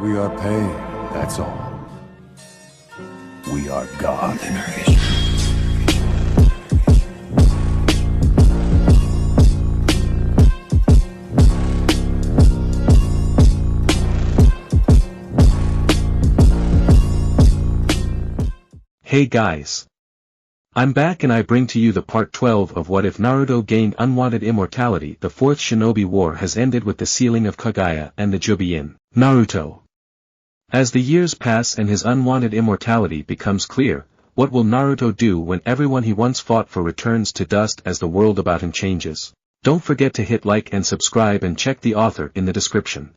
We are paid, that's all. We are God. Hey guys! I'm back and I bring to you the part 12 of What If Naruto Gained Unwanted Immortality. The fourth Shinobi War has ended with the sealing of Kaguya and the Juubi in Naruto. As the years pass and his unwanted immortality becomes clear, what will Naruto do when everyone he once fought for returns to dust as the world about him changes? Don't forget to hit like and subscribe and check the author in the description.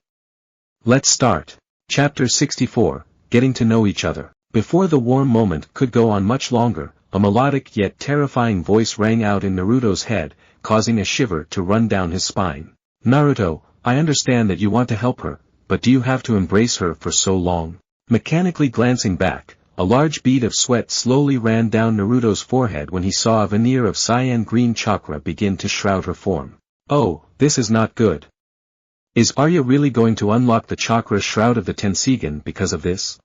Let's start. Chapter 64, Getting to Know Each Other. Before the warm moment could go on much longer, a melodic yet terrifying voice rang out in Naruto's head, causing a shiver to run down his spine. Naruto, I understand that you want to help her, but do you have to embrace her for so long? Mechanically glancing back, a large bead of sweat slowly ran down Naruto's forehead when he saw a veneer of cyan green chakra begin to shroud her form. Oh, this is not good. Is Arya really going to unlock the chakra shroud of the Tenseigan because of this?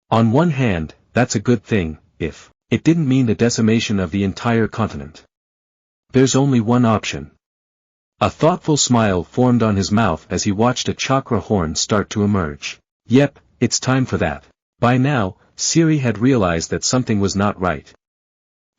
On one hand, that's a good thing, if it didn't mean the decimation of the entire continent. There's only one option. A thoughtful smile formed on his mouth as he watched a chakra horn start to emerge. Yep, it's time for that. By now, Siri had realized that something was not right.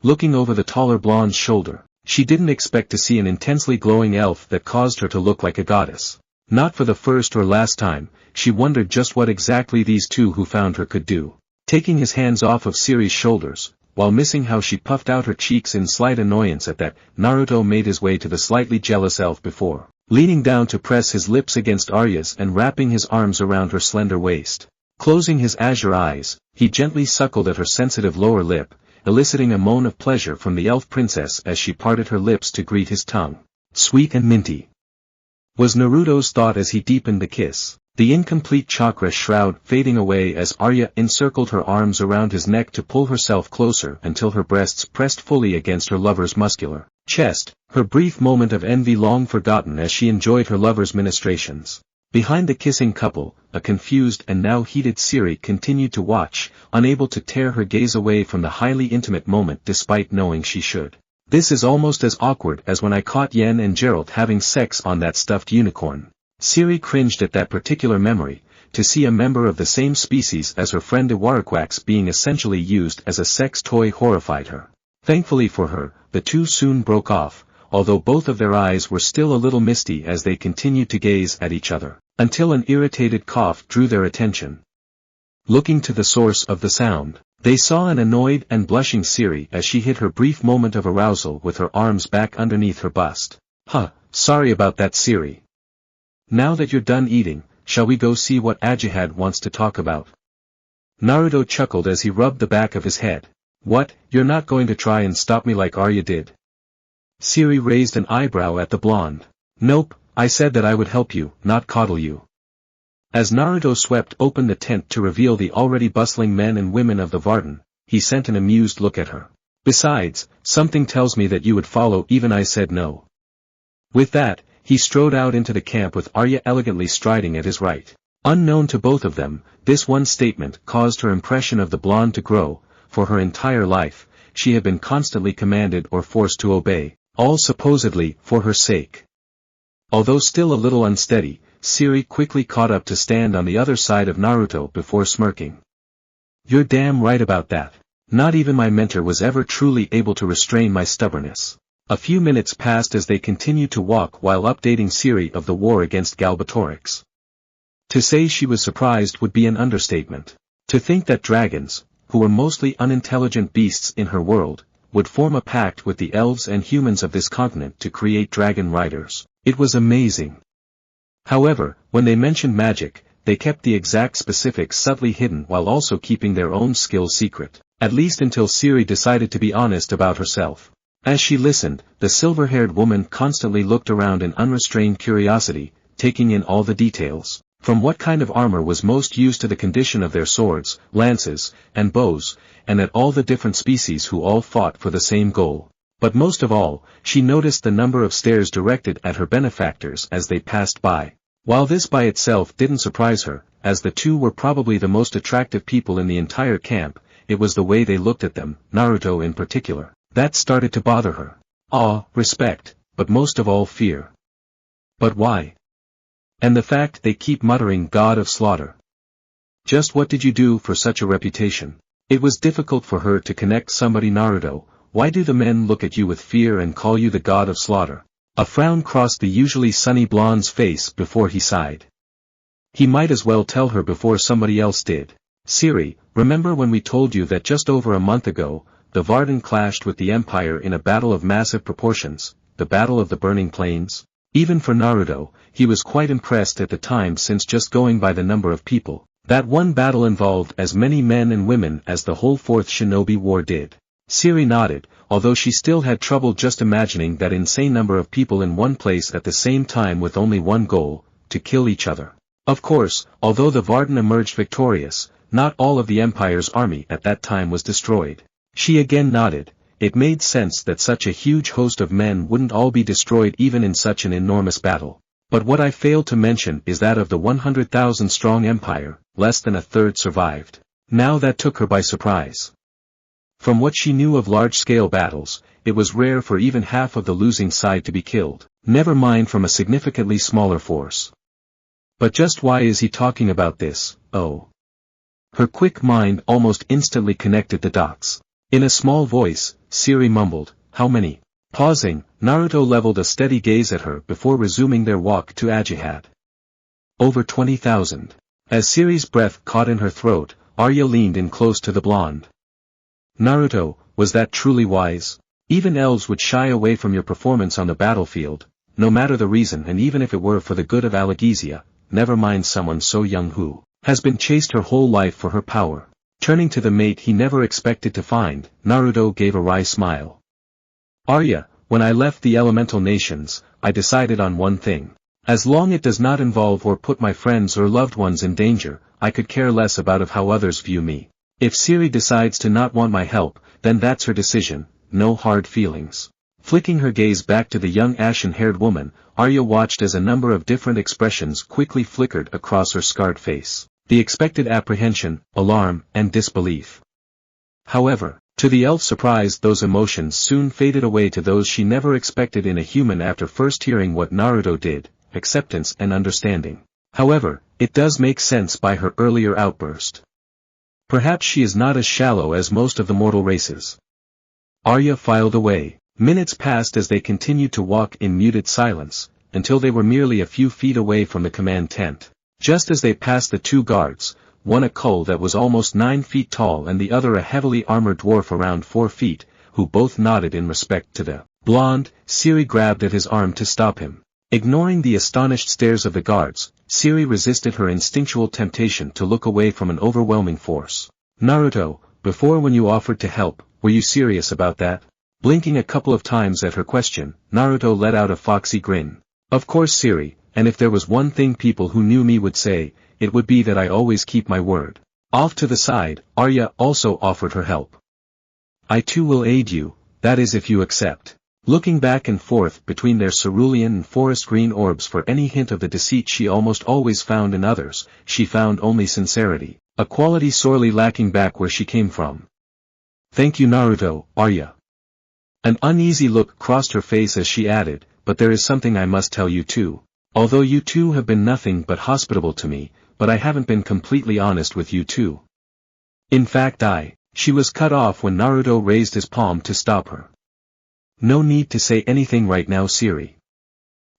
Looking over the taller blonde's shoulder, she didn't expect to see an intensely glowing elf that caused her to look like a goddess. Not for the first or last time, she wondered just what exactly these two who found her could do. Taking his hands off of Siri's shoulders, while missing how she puffed out her cheeks in slight annoyance at that, Naruto made his way to the slightly jealous elf before leaning down to press his lips against Arya's and wrapping his arms around her slender waist. Closing his azure eyes, he gently suckled at her sensitive lower lip, eliciting a moan of pleasure from the elf princess as she parted her lips to greet his tongue. Sweet and minty, was Naruto's thought as he deepened the kiss. The incomplete chakra shroud fading away as Arya encircled her arms around his neck to pull herself closer until her breasts pressed fully against her lover's muscular chest, her brief moment of envy long forgotten as she enjoyed her lover's ministrations. Behind the kissing couple, a confused and now heated Siri continued to watch, unable to tear her gaze away from the highly intimate moment despite knowing she should. This is almost as awkward as when I caught Yen and Gerald having sex on that stuffed unicorn. Siri cringed at that particular memory. To see a member of the same species as her friend Iwarakwax being essentially used as a sex toy horrified her. Thankfully for her, the two soon broke off, although both of their eyes were still a little misty as they continued to gaze at each other, until an irritated cough drew their attention. Looking to the source of the sound, they saw an annoyed and blushing Siri as she hid her brief moment of arousal with her arms back underneath her bust. Sorry about that, Siri. Now that you're done eating, shall we go see what Ajihad wants to talk about? Naruto chuckled as he rubbed the back of his head. What, you're not going to try and stop me like Arya did? Siri raised an eyebrow at the blonde. Nope, I said that I would help you, not coddle you. As Naruto swept open the tent to reveal the already bustling men and women of the Varden, he sent an amused look at her. Besides, something tells me that you would follow even I said no. With that, he strode out into the camp with Arya elegantly striding at his right. Unknown to both of them, this one statement caused her impression of the blonde to grow. For her entire life, she had been constantly commanded or forced to obey, all supposedly for her sake. Although still a little unsteady, Siri quickly caught up to stand on the other side of Naruto before smirking. You're damn right about that. Not even my mentor was ever truly able to restrain my stubbornness. A few minutes passed as they continued to walk while updating Siri of the war against Galbatorix. To say she was surprised would be an understatement. To think that dragons, who were mostly unintelligent beasts in her world, would form a pact with the elves and humans of this continent to create dragon riders. It was amazing. However, when they mentioned magic, they kept the exact specifics subtly hidden while also keeping their own skill secret, at least until Siri decided to be honest about herself. As she listened, the silver-haired woman constantly looked around in unrestrained curiosity, taking in all the details, from what kind of armor was most used to the condition of their swords, lances, and bows, and at all the different species who all fought for the same goal. But most of all, she noticed the number of stares directed at her benefactors as they passed by. While this by itself didn't surprise her, as the two were probably the most attractive people in the entire camp, it was the way they looked at them, Naruto in particular, that started to bother her. Awe, respect, but most of all fear. But why? And the fact they keep muttering God of Slaughter. Just what did you do for such a reputation? It was difficult for her to connect somebody. Naruto, why do the men look at you with fear and call you the God of Slaughter? A frown crossed the usually sunny blonde's face before he sighed. He might as well tell her before somebody else did. Siri, remember when we told you that just over a month ago, the Varden clashed with the Empire in a battle of massive proportions, the Battle of the Burning Plains? Even for Naruto, he was quite impressed at the time, since just going by the number of people, that one battle involved as many men and women as the whole Fourth Shinobi War did. Siri nodded, although she still had trouble just imagining that insane number of people in one place at the same time with only one goal, to kill each other. Of course, although the Varden emerged victorious, not all of the Empire's army at that time was destroyed. She again nodded. It made sense that such a huge host of men wouldn't all be destroyed even in such an enormous battle. But what I failed to mention is that of the 100,000 strong empire, less than a third survived. Now that took her by surprise. From what she knew of large-scale battles, it was rare for even half of the losing side to be killed, never mind from a significantly smaller force. But just why is he talking about this? Oh. Her quick mind almost instantly connected the dots. In a small voice, Siri mumbled, how many? Pausing, Naruto leveled a steady gaze at her before resuming their walk to Ajihad. Over 20,000. As Siri's breath caught in her throat, Arya leaned in close to the blonde. Naruto, was that truly wise? Even elves would shy away from your performance on the battlefield, no matter the reason, and even if it were for the good of Algesia, never mind someone so young who has been chased her whole life for her power. Turning to the mate he never expected to find, Naruto gave a wry smile. Arya, when I left the elemental nations, I decided on one thing. As long it does not involve or put my friends or loved ones in danger, I could care less about how others view me. If Siri decides to not want my help, then that's her decision, no hard feelings. Flicking her gaze back to the young ashen-haired woman, Arya watched as a number of different expressions quickly flickered across her scarred face. The expected apprehension, alarm, and disbelief. However, to the elf's surprise, those emotions soon faded away to those she never expected in a human after first hearing what Naruto did, acceptance and understanding. However, it does make sense by her earlier outburst. Perhaps she is not as shallow as most of the mortal races. Arya filed away. Minutes passed as they continued to walk in muted silence, until they were merely a few feet away from the command tent. Just as they passed the two guards, one a cull that was almost 9 feet tall and the other a heavily armored dwarf around 4 feet, who both nodded in respect to the blonde, Siri grabbed at his arm to stop him. Ignoring the astonished stares of the guards, Siri resisted her instinctual temptation to look away from an overwhelming force. Naruto, before when you offered to help, were you serious about that? Blinking a couple of times at her question, Naruto let out a foxy grin. Of course, Siri. And if there was one thing people who knew me would say, it would be that I always keep my word. Off to the side, Arya also offered her help. I too will aid you, that is if you accept. Looking back and forth between their cerulean and forest green orbs for any hint of the deceit she almost always found in others, she found only sincerity, a quality sorely lacking back where she came from. Thank you Naruto, Arya. An uneasy look crossed her face as she added, but there is something I must tell you too. Although you two have been nothing but hospitable to me, but I haven't been completely honest with you too. In fact she was cut off when Naruto raised his palm to stop her. No need to say anything right now, Siri.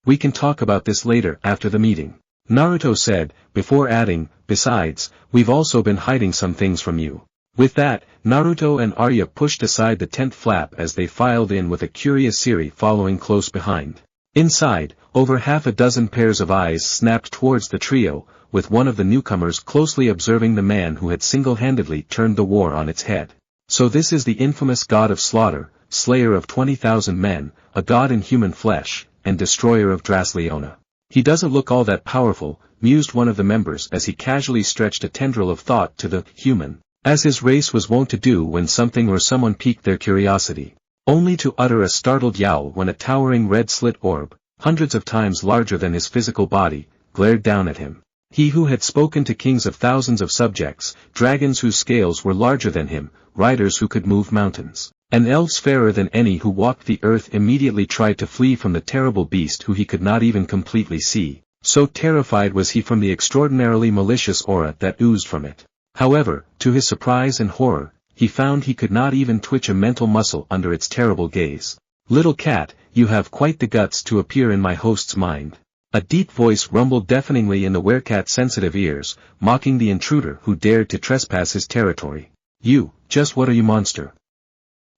We can talk about this later after the meeting. Naruto said, before adding, besides, we've also been hiding some things from you. With that, Naruto and Arya pushed aside the tent flap as they filed in with a curious Siri following close behind. Inside, over half a dozen pairs of eyes snapped towards the trio, with one of the newcomers closely observing the man who had single-handedly turned the war on its head. So this is the infamous God of Slaughter, slayer of 20,000 men, a god in human flesh, and destroyer of Drasleona. He doesn't look all that powerful, mused one of the members as he casually stretched a tendril of thought to the human, as his race was wont to do when something or someone piqued their curiosity. Only to utter a startled yowl when a towering red slit orb, hundreds of times larger than his physical body, glared down at him. He who had spoken to kings of thousands of subjects, dragons whose scales were larger than him, riders who could move mountains, and elves fairer than any who walked the earth immediately tried to flee from the terrible beast who he could not even completely see, so terrified was he from the extraordinarily malicious aura that oozed from it. However, to his surprise and horror, he found he could not even twitch a mental muscle under its terrible gaze. "Little cat, you have quite the guts to appear in my host's mind." A deep voice rumbled deafeningly in the werecat's sensitive ears, mocking the intruder who dared to trespass his territory. "You, just what are you, monster?"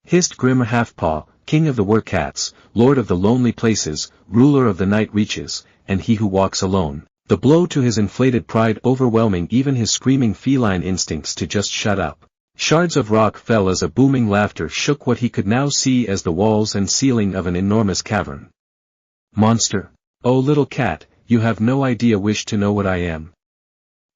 hissed Grimmer Halfpaw, king of the werecats, lord of the lonely places, ruler of the night reaches, and he who walks alone. The blow to his inflated pride overwhelming even his screaming feline instincts to just shut up. Shards of rock fell as a booming laughter shook what he could now see as the walls and ceiling of an enormous cavern. "Monster! Oh little cat, you have no idea wish to know what I am.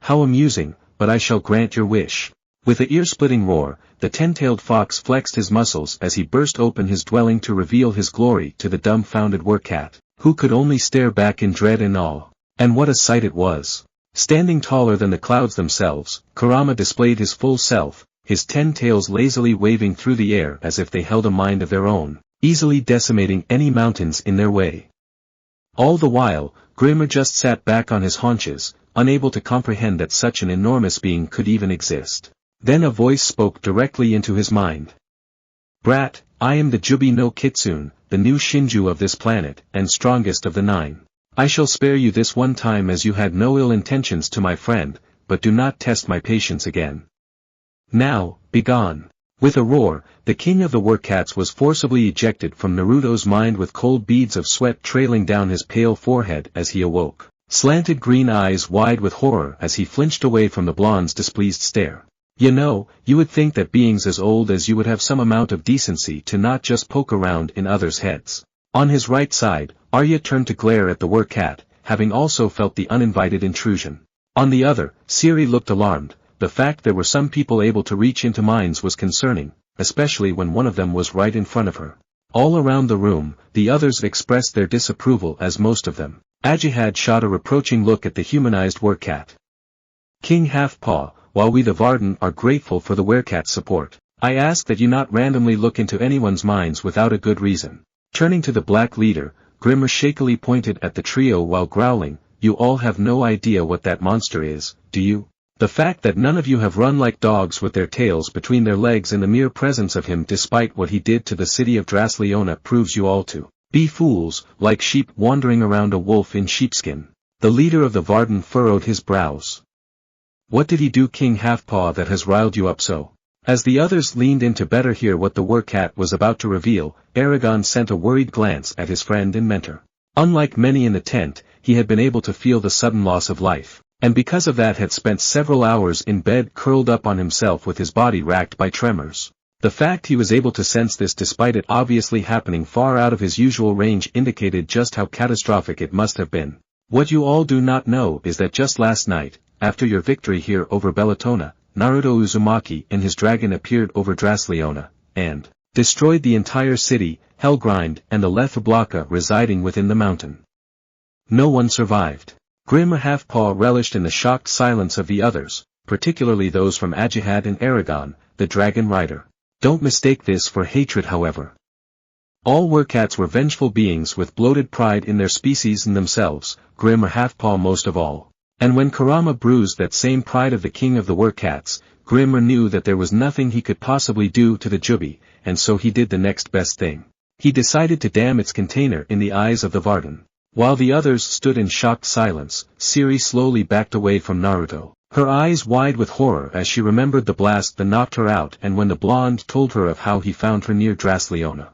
How amusing, but I shall grant your wish." With a ear-splitting roar, the ten-tailed fox flexed his muscles as he burst open his dwelling to reveal his glory to the dumbfounded werecat, who could only stare back in dread and awe. And what a sight it was! Standing taller than the clouds themselves, Kurama displayed his full self, his 10 tails lazily waving through the air as if they held a mind of their own, easily decimating any mountains in their way. All the while, Grimmer just sat back on his haunches, unable to comprehend that such an enormous being could even exist. Then a voice spoke directly into his mind. "Brat, I am the Juubi no Kitsune, the new Shinju of this planet, and strongest of the 9. I shall spare you this one time as you had no ill intentions to my friend, but do not test my patience again. Now, begone." With a roar, the king of the werecats was forcibly ejected from Naruto's mind with cold beads of sweat trailing down his pale forehead as he awoke, slanted green eyes wide with horror as he flinched away from the blonde's displeased stare. "You know, you would think that beings as old as you would have some amount of decency to not just poke around in others' heads." On his right side, Arya turned to glare at the werecat, having also felt the uninvited intrusion. On the other, Siri looked alarmed. The fact there were some people able to reach into minds was concerning, especially when one of them was right in front of her. All around the room, the others expressed their disapproval as most of them. Ajihad shot a reproaching look at the humanized werecat. "King Halfpaw, while we the Varden are grateful for the werecat's support, I ask that you not randomly look into anyone's minds without a good reason." Turning to the black leader, Grimmer shakily pointed at the trio while growling, "You all have no idea what that monster is, do you? The fact that none of you have run like dogs with their tails between their legs in the mere presence of him despite what he did to the city of Drasleona proves you all to be fools, like sheep wandering around a wolf in sheepskin." The leader of the Varden furrowed his brows. "What did he do, King Halfpaw, that has riled you up so?" As the others leaned in to better hear what the werecat was about to reveal, Eragon sent a worried glance at his friend and mentor. Unlike many in the tent, he had been able to feel the sudden loss of life, and because of that had spent several hours in bed curled up on himself with his body racked by tremors. The fact he was able to sense this despite it obviously happening far out of his usual range indicated just how catastrophic it must have been. "What you all do not know is that just last night, after your victory here over Bellatona, Naruto Uzumaki and his dragon appeared over Drasleona, and destroyed the entire city, Hellgrind and the Lethablaka residing within the mountain. No one survived." Grimmer Halfpaw relished in the shocked silence of the others, particularly those from Ajihad and Eragon, the dragon rider. Don't mistake this for hatred, however. All werecats were vengeful beings with bloated pride in their species and themselves, Grimmer Halfpaw most of all. And when Kurama bruised that same pride of the king of the werecats, Grimmer knew that there was nothing he could possibly do to the Juubi, and so he did the next best thing. He decided to damn its container in the eyes of the Varden. While the others stood in shocked silence, Siri slowly backed away from Naruto, her eyes wide with horror as she remembered the blast that knocked her out and when the blonde told her of how he found her near Drasleona.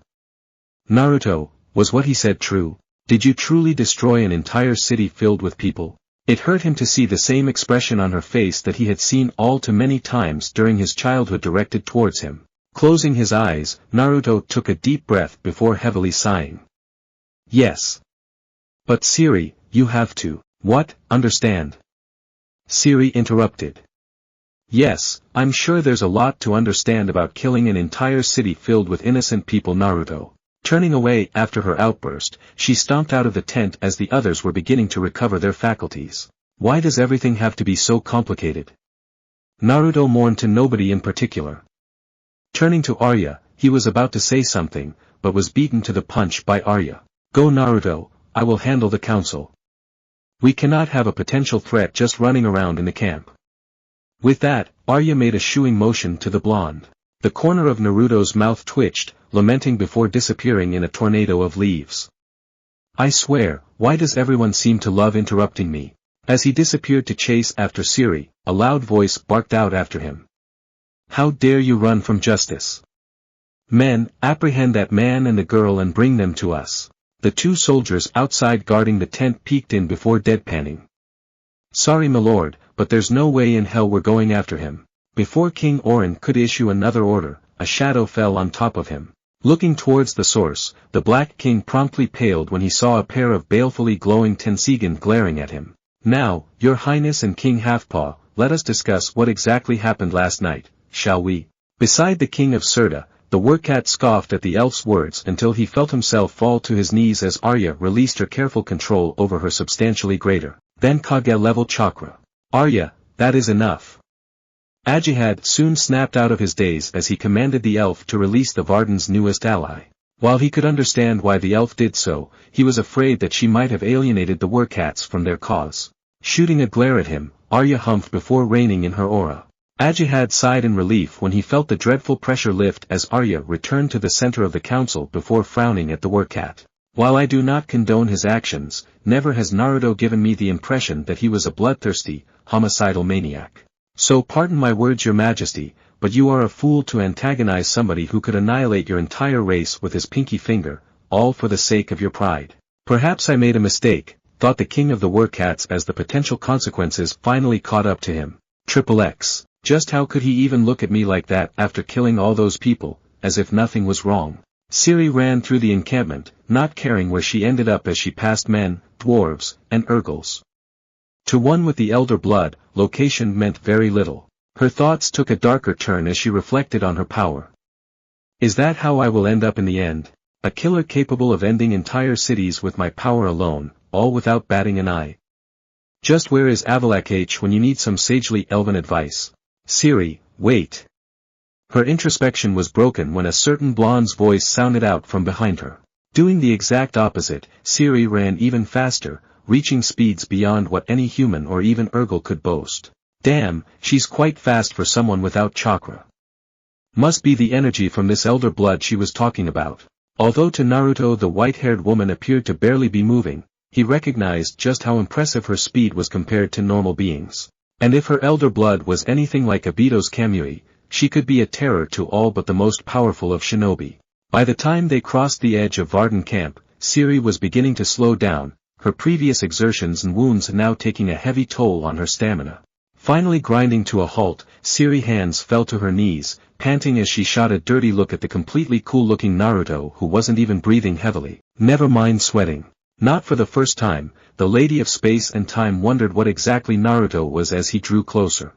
"Naruto, was what he said true? Did you truly destroy an entire city filled with people?" It hurt him to see the same expression on her face that he had seen all too many times during his childhood directed towards him. Closing his eyes, Naruto took a deep breath before heavily sighing. "Yes. But Siri, you have to, understand?" Siri interrupted. "Yes, I'm sure there's a lot to understand about killing an entire city filled with innocent people, Naruto. Turning away after her outburst, she stomped out of the tent as the others were beginning to recover their faculties. Why does everything have to be so complicated? Naruto mourned to nobody in particular. Turning to Arya, he was about to say something, but was beaten to the punch by Arya. Go Naruto, I will handle the council. We cannot have a potential threat just running around in the camp. With that, Arya made a shooing motion to the blonde. The corner of Naruto's mouth twitched, lamenting before disappearing in a tornado of leaves. I swear, why does everyone seem to love interrupting me? As he disappeared to chase after Siri, a loud voice barked out after him. How dare you run from justice? Men, apprehend that man and the girl and bring them to us. The two soldiers outside guarding the tent peeked in before deadpanning. Sorry my lord, but there's no way in hell we're going after him. Before King Orin could issue another order, a shadow fell on top of him. Looking towards the source, the Black King promptly paled when he saw a pair of balefully glowing Tensigan glaring at him. Now, your highness and King Halfpaw, let us discuss what exactly happened last night, shall we? Beside the king of Serta, the Workat scoffed at the elf's words until he felt himself fall to his knees as Arya released her careful control over her substantially greater than Kage-level chakra. Arya, that is enough. Ajihad soon snapped out of his daze as he commanded the elf to release the Varden's newest ally. While he could understand why the elf did so, he was afraid that she might have alienated the Workats from their cause. Shooting a glare at him, Arya humphed before reining in her aura. Ajihad sighed in relief when he felt the dreadful pressure lift as Arya returned to the center of the council before frowning at the Workat. While I do not condone his actions, never has Naruto given me the impression that he was a bloodthirsty, homicidal maniac. So pardon my words your majesty, but you are a fool to antagonize somebody who could annihilate your entire race with his pinky finger, all for the sake of your pride. Perhaps I made a mistake, thought the king of the Workats as the potential consequences finally caught up to him. XXX. Just how could he even look at me like that after killing all those people, as if nothing was wrong? Siri ran through the encampment, not caring where she ended up as she passed men, dwarves, and Urgles. To one with the elder blood, location meant very little. Her thoughts took a darker turn as she reflected on her power. Is that how I will end up in the end? A killer capable of ending entire cities with my power alone, all without batting an eye. Just where is Avalak when you need some sagely elven advice? Siri, wait. Her introspection was broken when a certain blonde's voice sounded out from behind her. Doing the exact opposite, Siri ran even faster, reaching speeds beyond what any human or even Urgle could boast. Damn, she's quite fast for someone without chakra. Must be the energy from this elder blood she was talking about. Although to Naruto the white-haired woman appeared to barely be moving, he recognized just how impressive her speed was compared to normal beings. And if her elder blood was anything like Obito's kamui, she could be a terror to all but the most powerful of shinobi. By the time they crossed the edge of Varden camp, Siri was beginning to slow down, her previous exertions and wounds now taking a heavy toll on her stamina. Finally grinding to a halt, Siri's hands fell to her knees, panting as she shot a dirty look at the completely cool-looking Naruto who wasn't even breathing heavily. Never mind sweating. Not for the first time, the Lady of Space and Time wondered what exactly Naruto was as he drew closer.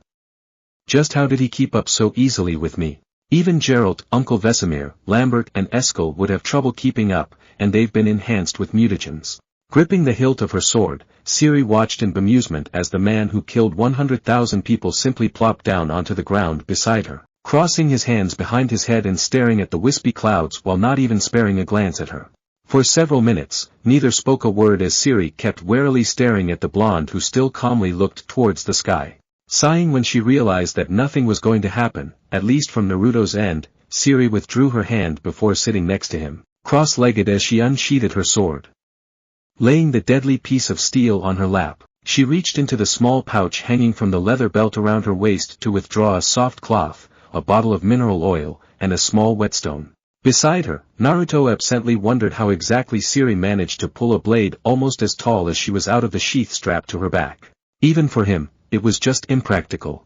Just how did he keep up so easily with me? Even Geralt, Uncle Vesemir, Lambert and Eskel would have trouble keeping up, and they've been enhanced with mutagens. Gripping the hilt of her sword, Siri watched in bemusement as the man who killed 100,000 people simply plopped down onto the ground beside her, crossing his hands behind his head and staring at the wispy clouds while not even sparing a glance at her. For several minutes, neither spoke a word as Siri kept warily staring at the blonde who still calmly looked towards the sky. Sighing when she realized that nothing was going to happen, at least from Naruto's end, Siri withdrew her hand before sitting next to him, cross-legged as she unsheathed her sword. Laying the deadly piece of steel on her lap, she reached into the small pouch hanging from the leather belt around her waist to withdraw a soft cloth, a bottle of mineral oil, and a small whetstone. Beside her, Naruto absently wondered how exactly Siri managed to pull a blade almost as tall as she was out of the sheath strapped to her back. Even for him, it was just impractical.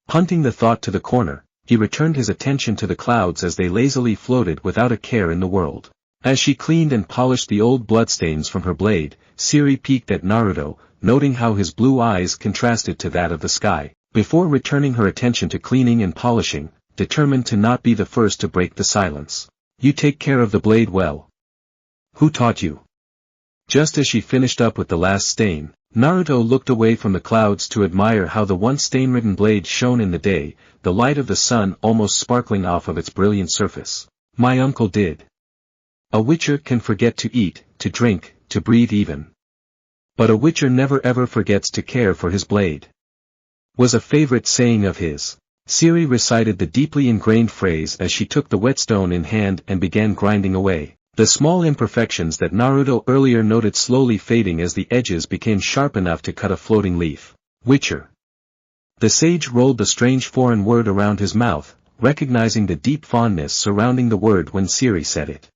Punting the thought to the corner, he returned his attention to the clouds as they lazily floated without a care in the world. As she cleaned and polished the old bloodstains from her blade, Siri peeked at Naruto, noting how his blue eyes contrasted to that of the sky, before returning her attention to cleaning and polishing, determined to not be the first to break the silence. You take care of the blade well. Who taught you? Just as she finished up with the last stain, Naruto looked away from the clouds to admire how the once stain-ridden blade shone in the day, the light of the sun almost sparkling off of its brilliant surface. My uncle did. A witcher can forget to eat, to drink, to breathe even. But a witcher never ever forgets to care for his blade. Was a favorite saying of his. Siri recited the deeply ingrained phrase as she took the whetstone in hand and began grinding away. The small imperfections that Naruto earlier noted slowly fading as the edges became sharp enough to cut a floating leaf. Witcher. The sage rolled the strange foreign word around his mouth, recognizing the deep fondness surrounding the word when Siri said it.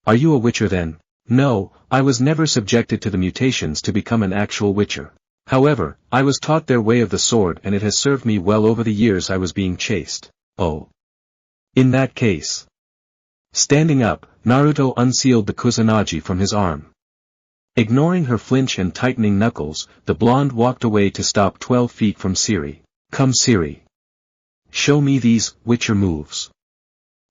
Are you a witcher then? No, I was never subjected to the mutations to become an actual witcher. However, I was taught their way of the sword and it has served me well over the years I was being chased. Oh. In that case. Standing up, Naruto unsealed the kusanagi from his arm. Ignoring her flinch and tightening knuckles, the blonde walked away to stop 12 feet from Siri. Come Siri. Show me these witcher moves.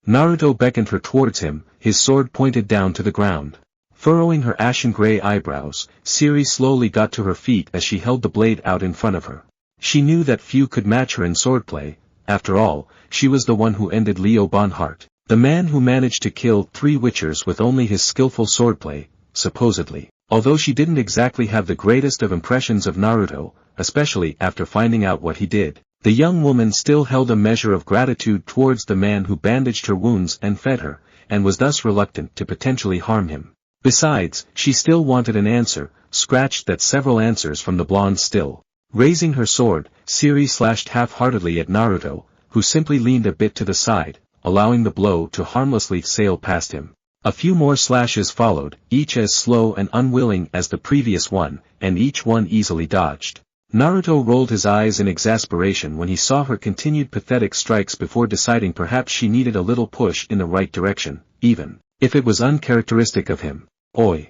Naruto beckoned her towards him, his sword pointed down to the ground. Furrowing her ashen-gray eyebrows, Siri slowly got to her feet as she held the blade out in front of her. She knew that few could match her in swordplay. After all, she was the one who ended Leo Bonhart, the man who managed to kill 3 witchers with only his skillful swordplay, supposedly. Although she didn't exactly have the greatest of impressions of Naruto, especially after finding out what he did, the young woman still held a measure of gratitude towards the man who bandaged her wounds and fed her, and was thus reluctant to potentially harm him. Besides, she still wanted an answer, scratched that several answers from the blonde still. Raising her sword, Siri slashed half-heartedly at Naruto, who simply leaned a bit to the side, allowing the blow to harmlessly sail past him. A few more slashes followed, each as slow and unwilling as the previous one, and each one easily dodged. Naruto rolled his eyes in exasperation when he saw her continued pathetic strikes before deciding perhaps she needed a little push in the right direction, even if it was uncharacteristic of him. Oi!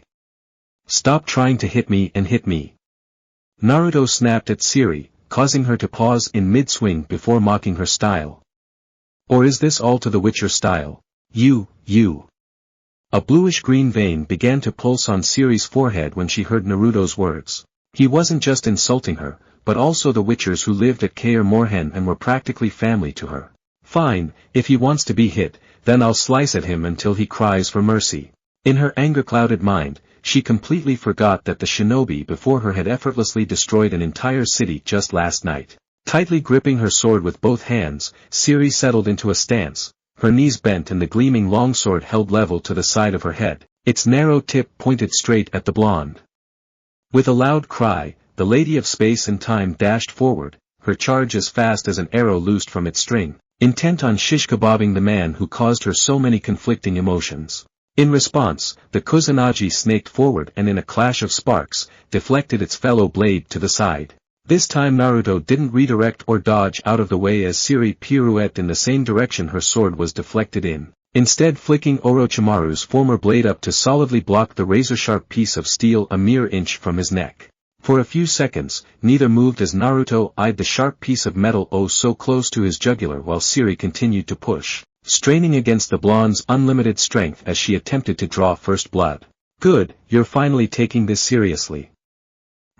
Stop trying to hit me and hit me. Naruto snapped at Siri, causing her to pause in mid-swing before mocking her style. Or is this all to the Witcher style? You. A bluish-green vein began to pulse on Siri's forehead when she heard Naruto's words. He wasn't just insulting her, but also the Witchers who lived at Kaer Morhen and were practically family to her. Fine, if he wants to be hit, then I'll slice at him until he cries for mercy. In her anger-clouded mind, she completely forgot that the shinobi before her had effortlessly destroyed an entire city just last night. Tightly gripping her sword with both hands, Siri settled into a stance, her knees bent and the gleaming longsword held level to the side of her head, its narrow tip pointed straight at the blonde. With a loud cry, the Lady of Space and Time dashed forward, her charge as fast as an arrow loosed from its string, intent on shish kebabbing the man who caused her so many conflicting emotions. In response, the kusanagi snaked forward and in a clash of sparks, deflected its fellow blade to the side. This time Naruto didn't redirect or dodge out of the way as Siri pirouetted in the same direction her sword was deflected in, instead flicking Orochimaru's former blade up to solidly block the razor-sharp piece of steel a mere inch from his neck. For a few seconds, neither moved as Naruto eyed the sharp piece of metal oh so close to his jugular while Siri continued to push, straining against the blonde's unlimited strength as she attempted to draw first blood. Good, you're finally taking this seriously.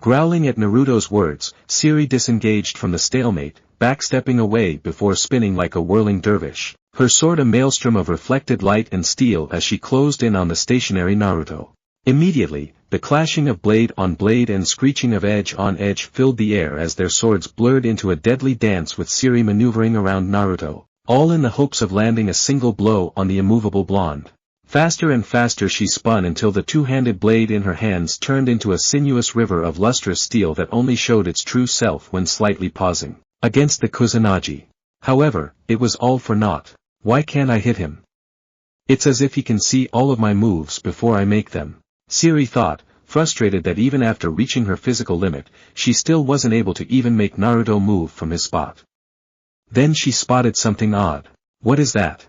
Growling at Naruto's words, Siri disengaged from the stalemate, backstepping away before spinning like a whirling dervish, her sword a maelstrom of reflected light and steel as she closed in on the stationary Naruto. Immediately, the clashing of blade on blade and screeching of edge on edge filled the air as their swords blurred into a deadly dance with Siri maneuvering around Naruto, all in the hopes of landing a single blow on the immovable blonde. Faster and faster she spun until the two-handed blade in her hands turned into a sinuous river of lustrous steel that only showed its true self when slightly pausing against the kusanagi. However, it was all for naught. Why can't I hit him? It's as if he can see all of my moves before I make them. Siri thought, frustrated that even after reaching her physical limit, she still wasn't able to even make Naruto move from his spot. Then she spotted something odd. What is that?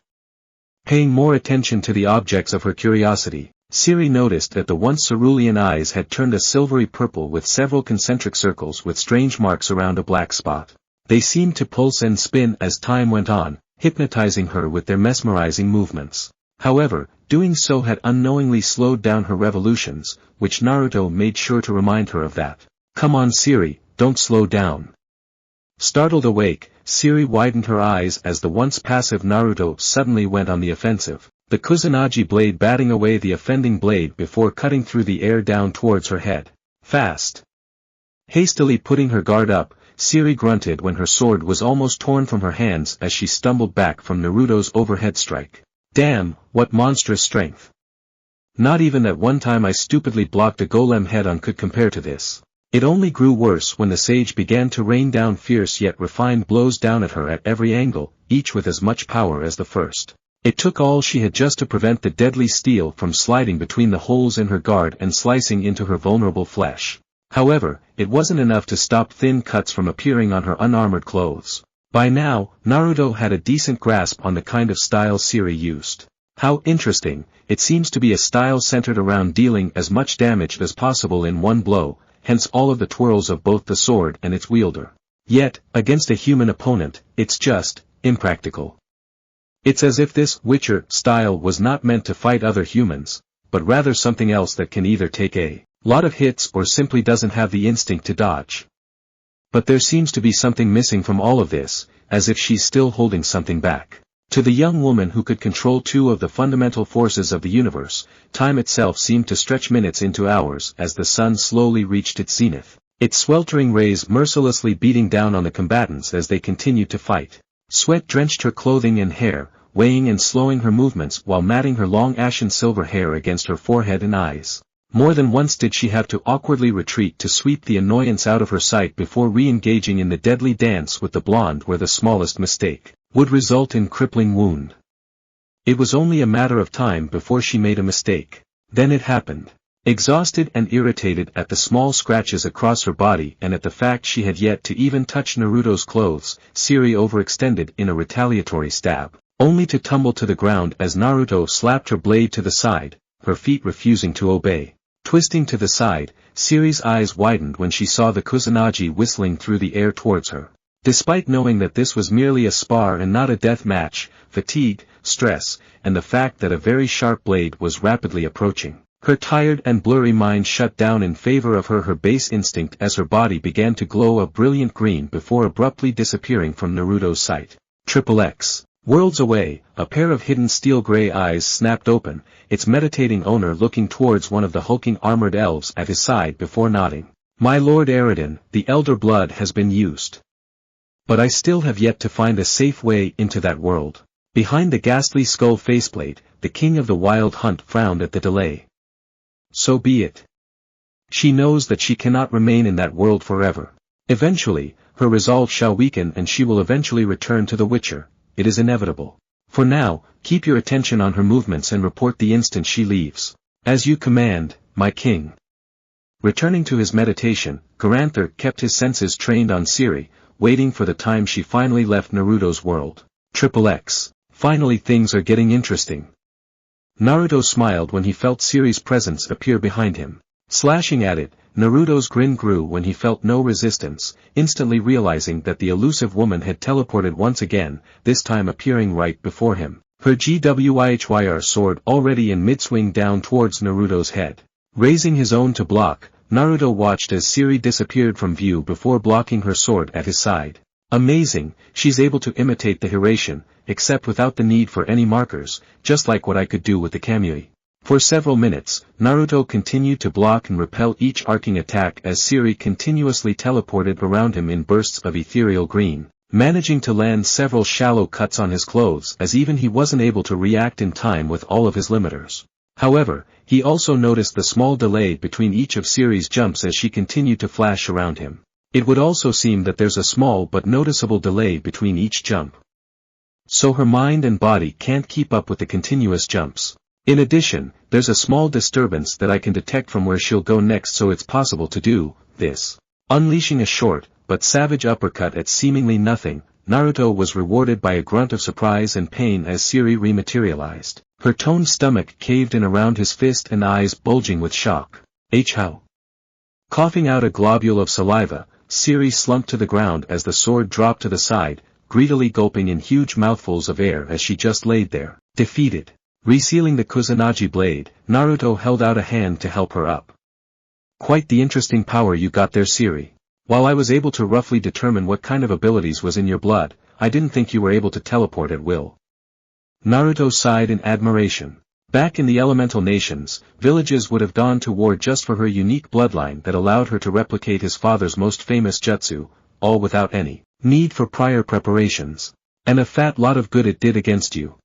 Paying more attention to the objects of her curiosity, Siri noticed that the once cerulean eyes had turned a silvery purple with several concentric circles with strange marks around a black spot. They seemed to pulse and spin as time went on, hypnotizing her with their mesmerizing movements. However, doing so had unknowingly slowed down her revolutions, which Naruto made sure to remind her of that. "Come on Siri, don't slow down." Startled awake, Siri widened her eyes as the once passive Naruto suddenly went on the offensive, the Kusanagi blade batting away the offending blade before cutting through the air down towards her head. Fast! Hastily putting her guard up, Siri grunted when her sword was almost torn from her hands as she stumbled back from Naruto's overhead strike. Damn, what monstrous strength! Not even that one time I stupidly blocked a golem head-on could compare to this. It only grew worse when the sage began to rain down fierce yet refined blows down at her at every angle, each with as much power as the first. It took all she had just to prevent the deadly steel from sliding between the holes in her guard and slicing into her vulnerable flesh. However, it wasn't enough to stop thin cuts from appearing on her unarmored clothes. By now, Naruto had a decent grasp on the kind of style Siri used. How interesting, it seems to be a style centered around dealing as much damage as possible in one blow, hence all of the twirls of both the sword and its wielder. Yet, against a human opponent, it's just impractical. It's as if this Witcher style was not meant to fight other humans, but rather something else that can either take a lot of hits or simply doesn't have the instinct to dodge. But there seems to be something missing from all of this, as if she's still holding something back. To the young woman who could control two of the fundamental forces of the universe, time itself seemed to stretch minutes into hours as the sun slowly reached its zenith, its sweltering rays mercilessly beating down on the combatants as they continued to fight. Sweat drenched her clothing and hair, weighing and slowing her movements while matting her long ashen silver hair against her forehead and eyes. More than once did she have to awkwardly retreat to sweep the annoyance out of her sight before re-engaging in the deadly dance with the blonde where the smallest mistake would result in crippling wound. It was only a matter of time before she made a mistake. Then it happened. Exhausted and irritated at the small scratches across her body and at the fact she had yet to even touch Naruto's clothes, Siri overextended in a retaliatory stab, only to tumble to the ground as Naruto slapped her blade to the side, her feet refusing to obey. Twisting to the side, Siri's eyes widened when she saw the Kusanagi whistling through the air towards her. Despite knowing that this was merely a spar and not a death match, fatigue, stress, and the fact that a very sharp blade was rapidly approaching, her tired and blurry mind shut down in favor of her base instinct as her body began to glow a brilliant green before abruptly disappearing from Naruto's sight. XXX. Worlds away, a pair of hidden steel-gray eyes snapped open, its meditating owner looking towards one of the hulking armored elves at his side before nodding. "My lord Eragon, the elder blood has been used. But I still have yet to find a safe way into that world." Behind the ghastly skull faceplate, the king of the wild hunt frowned at the delay. So be it. She knows that she cannot remain in that world forever. Eventually, her resolve shall weaken and she will eventually return to the Witcher. It is inevitable. For now, keep your attention on her movements and report the instant she leaves. As you command, my king. Returning to his meditation, Garanther kept his senses trained on Siri, waiting for the time she finally left Naruto's world. XXX. Finally things are getting interesting. Naruto smiled when he felt Siri's presence appear behind him. Slashing at it, Naruto's grin grew when he felt no resistance, instantly realizing that the elusive woman had teleported once again, this time appearing right before him, her Gwhyr sword already in mid-swing down towards Naruto's head. Raising his own to block, Naruto watched as Siri disappeared from view before blocking her sword at his side. Amazing, she's able to imitate the Hiraishin, except without the need for any markers, just like what I could do with the kamui. For several minutes, Naruto continued to block and repel each arcing attack as Siri continuously teleported around him in bursts of ethereal green, managing to land several shallow cuts on his clothes as even he wasn't able to react in time with all of his limiters. However, he also noticed the small delay between each of Siri's jumps as she continued to flash around him. It would also seem that there's a small but noticeable delay between each jump. So her mind and body can't keep up with the continuous jumps. In addition, there's a small disturbance that I can detect from where she'll go next, so it's possible to do this. Unleashing a short, but savage uppercut at seemingly nothing, Naruto was rewarded by a grunt of surprise and pain as Siri rematerialized. Her toned stomach caved in around his fist and eyes bulging with shock. How? Coughing out a globule of saliva, Siri slumped to the ground as the sword dropped to the side, greedily gulping in huge mouthfuls of air as she just laid there, defeated. Resealing the Kusanagi blade, Naruto held out a hand to help her up. Quite the interesting power you got there, Siri. While I was able to roughly determine what kind of abilities was in your blood, I didn't think you were able to teleport at will. Naruto sighed in admiration. Back in the elemental nations, villages would have gone to war just for her unique bloodline that allowed her to replicate his father's most famous jutsu, all without any need for prior preparations. And a fat lot of good it did against you.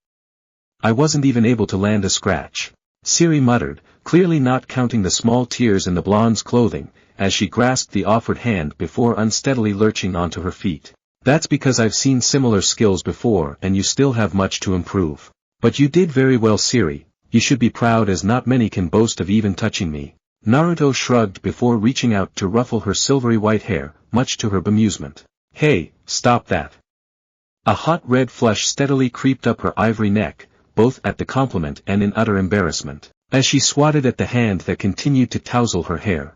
I wasn't even able to land a scratch. Siri muttered, clearly not counting the small tears in the blonde's clothing, as she grasped the offered hand before unsteadily lurching onto her feet. That's because I've seen similar skills before and you still have much to improve. But you did very well, Siri. You should be proud, as not many can boast of even touching me. Naruto shrugged before reaching out to ruffle her silvery white hair, much to her bemusement. Hey, stop that. A hot red flush steadily creeped up her ivory neck, both at the compliment and in utter embarrassment, as she swatted at the hand that continued to touzle her hair.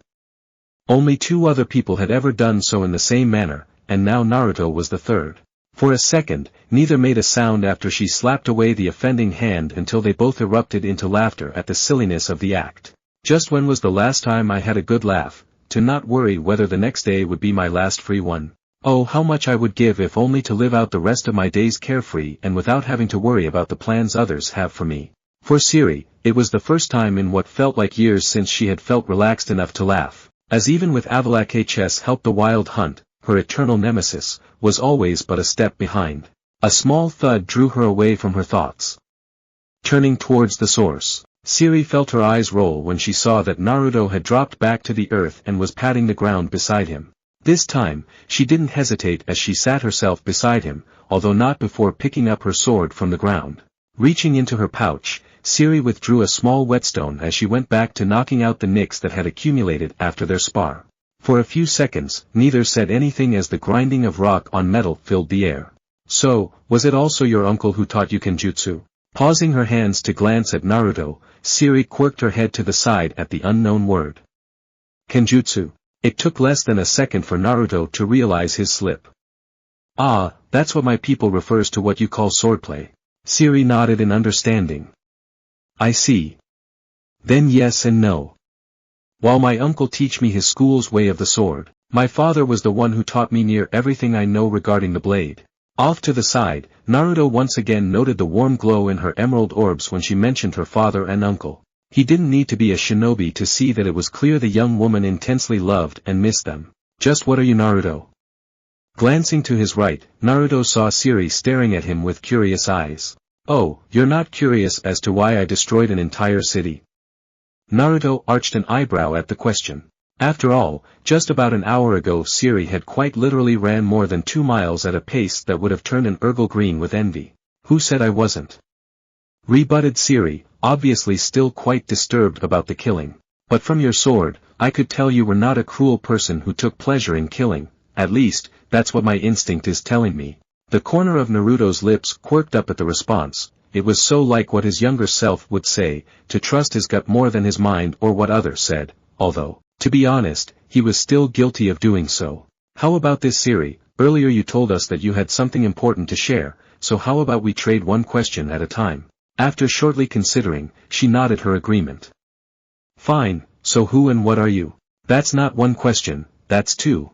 Only 2 other people had ever done so in the same manner, and now Naruto was the third. For a second, neither made a sound after she slapped away the offending hand until they both erupted into laughter at the silliness of the act. Just when was the last time I had a good laugh, to not worry whether the next day would be my last free one? Oh, how much I would give if only to live out the rest of my days carefree and without having to worry about the plans others have for me. For Siri, it was the first time in what felt like years since she had felt relaxed enough to laugh, as even with Avalak's help the wild hunt, her eternal nemesis, was always but a step behind. A small thud drew her away from her thoughts. Turning towards the source, Siri felt her eyes roll when she saw that Naruto had dropped back to the earth and was patting the ground beside him. This time, she didn't hesitate as she sat herself beside him, although not before picking up her sword from the ground. Reaching into her pouch, Siri withdrew a small whetstone as she went back to knocking out the nicks that had accumulated after their spar. For a few seconds, neither said anything as the grinding of rock on metal filled the air. So, was it also your uncle who taught you kenjutsu? Pausing her hands to glance at Naruto, Siri quirked her head to the side at the unknown word. Kenjutsu. It took less than a second for Naruto to realize his slip. Ah, that's what my people refers to what you call swordplay. Siri nodded in understanding. I see. Then yes and no. While my uncle teach me his school's way of the sword, my father was the one who taught me near everything I know regarding the blade. Off to the side, Naruto once again noted the warm glow in her emerald orbs when she mentioned her father and uncle. He didn't need to be a shinobi to see that it was clear the young woman intensely loved and missed them. Just what are you, Naruto? Glancing to his right, Naruto saw Siri staring at him with curious eyes. Oh, you're not curious as to why I destroyed an entire city? Naruto arched an eyebrow at the question. After all, just about an hour ago Siri had quite literally ran more than 2 miles at a pace that would have turned an Urkel green with envy. Who said I wasn't? Rebutted Siri, obviously still quite disturbed about the killing. But from your sword, I could tell you were not a cruel person who took pleasure in killing, at least, that's what my instinct is telling me. The corner of Naruto's lips quirked up at the response. It was so like what his younger self would say, to trust his gut more than his mind or what others said, although, to be honest, he was still guilty of doing so. How about this, Siri? Earlier you told us that you had something important to share, so how about we trade one question at a time? After shortly considering, she nodded her agreement. Fine, so who and what are you? That's not one question, that's 2.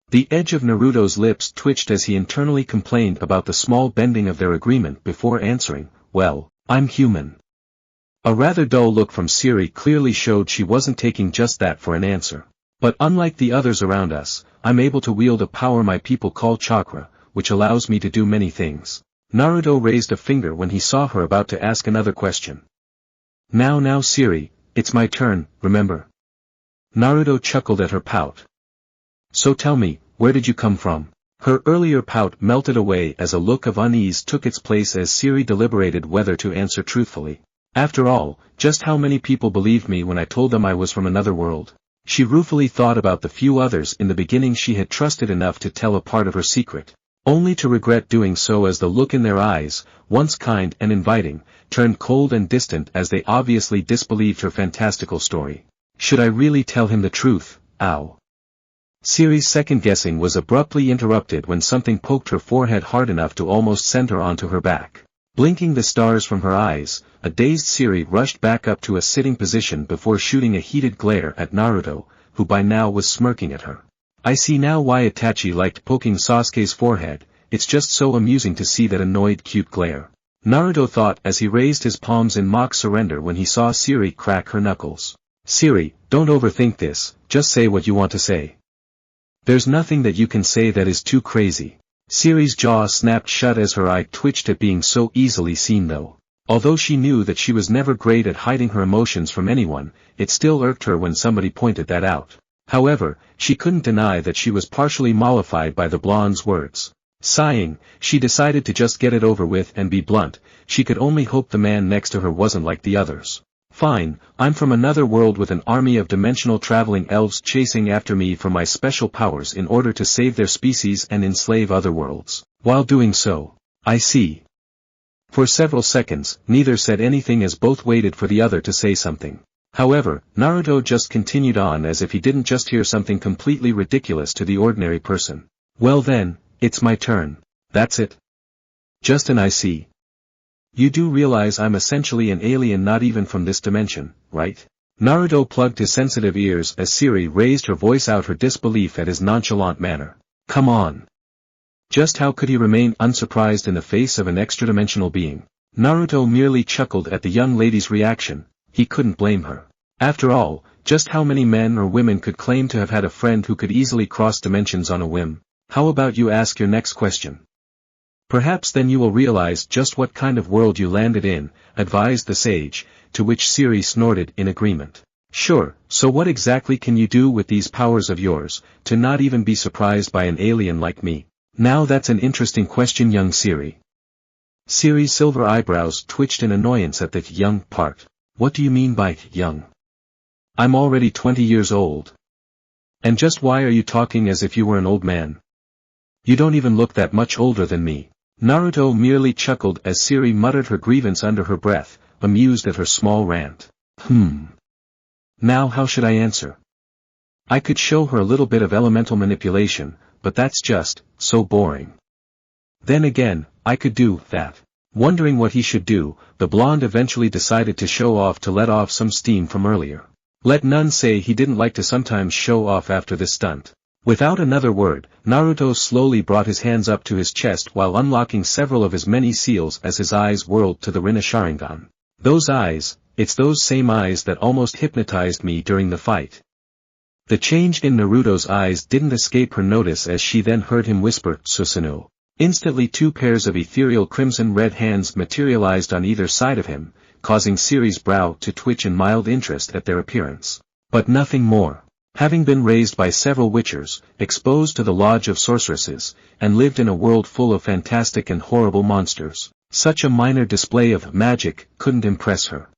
The edge of Naruto's lips twitched as he internally complained about the small bending of their agreement before answering, well, I'm human. A rather dull look from Siri clearly showed she wasn't taking just that for an answer. But unlike the others around us, I'm able to wield a power my people call chakra, which allows me to do many things. Naruto raised a finger when he saw her about to ask another question. Now Siri, it's my turn, remember? Naruto chuckled at her pout. So tell me, where did you come from? Her earlier pout melted away as a look of unease took its place as Siri deliberated whether to answer truthfully. After all, just how many people believed me when I told them I was from another world? She ruefully thought about the few others in the beginning she had trusted enough to tell a part of her secret, only to regret doing so as the look in their eyes, once kind and inviting, turned cold and distant as they obviously disbelieved her fantastical story. Should I really tell him the truth? Ow. Siri's second guessing was abruptly interrupted when something poked her forehead hard enough to almost send her onto her back. Blinking the stars from her eyes, a dazed Siri rushed back up to a sitting position before shooting a heated glare at Naruto, who by now was smirking at her. I see now why Itachi liked poking Sasuke's forehead, it's just so amusing to see that annoyed cute glare. Naruto thought as he raised his palms in mock surrender when he saw Siri crack her knuckles. Siri, don't overthink this, just say what you want to say. There's nothing that you can say that is too crazy. Siri's jaw snapped shut as her eye twitched at being so easily seen though. Although she knew that she was never great at hiding her emotions from anyone, it still irked her when somebody pointed that out. However, she couldn't deny that she was partially mollified by the blonde's words. Sighing, she decided to just get it over with and be blunt. She could only hope the man next to her wasn't like the others. Fine, I'm from another world with an army of dimensional traveling elves chasing after me for my special powers in order to save their species and enslave other worlds. While doing so, I see. For several seconds, neither said anything as both waited for the other to say something. However, Naruto just continued on as if he didn't just hear something completely ridiculous to the ordinary person. Well then, it's my turn. That's it. Just an I see. You do realize I'm essentially an alien not even from this dimension, right? Naruto plugged his sensitive ears as Siri raised her voice out her disbelief at his nonchalant manner. Come on. Just how could he remain unsurprised in the face of an extra-dimensional being? Naruto merely chuckled at the young lady's reaction. He couldn't blame her. After all, just how many men or women could claim to have had a friend who could easily cross dimensions on a whim? How about you ask your next question? Perhaps then you will realize just what kind of world you landed in, advised the sage, to which Siri snorted in agreement. Sure, so what exactly can you do with these powers of yours, to not even be surprised by an alien like me? Now that's an interesting question, young Siri. Siri's silver eyebrows twitched in annoyance at the young part. What do you mean by young? I'm already 20 years old. And just why are you talking as if you were an old man? You don't even look that much older than me. Naruto merely chuckled as Siri muttered her grievance under her breath, amused at her small rant. Now how should I answer? I could show her a little bit of elemental manipulation, but that's just so boring. Then again, I could do that. Wondering what he should do, the blonde eventually decided to show off to let off some steam from earlier. Let none say he didn't like to sometimes show off after this stunt. Without another word, Naruto slowly brought his hands up to his chest while unlocking several of his many seals as his eyes whirled to the Rinna Sharingan. Those eyes, it's those same eyes that almost hypnotized me during the fight. The change in Naruto's eyes didn't escape her notice as she then heard him whisper, Susanoo. Instantly two pairs of ethereal crimson-red hands materialized on either side of him, causing Siri's brow to twitch in mild interest at their appearance. But nothing more. Having been raised by several witchers, exposed to the Lodge of Sorceresses, and lived in a world full of fantastic and horrible monsters, such a minor display of magic couldn't impress her.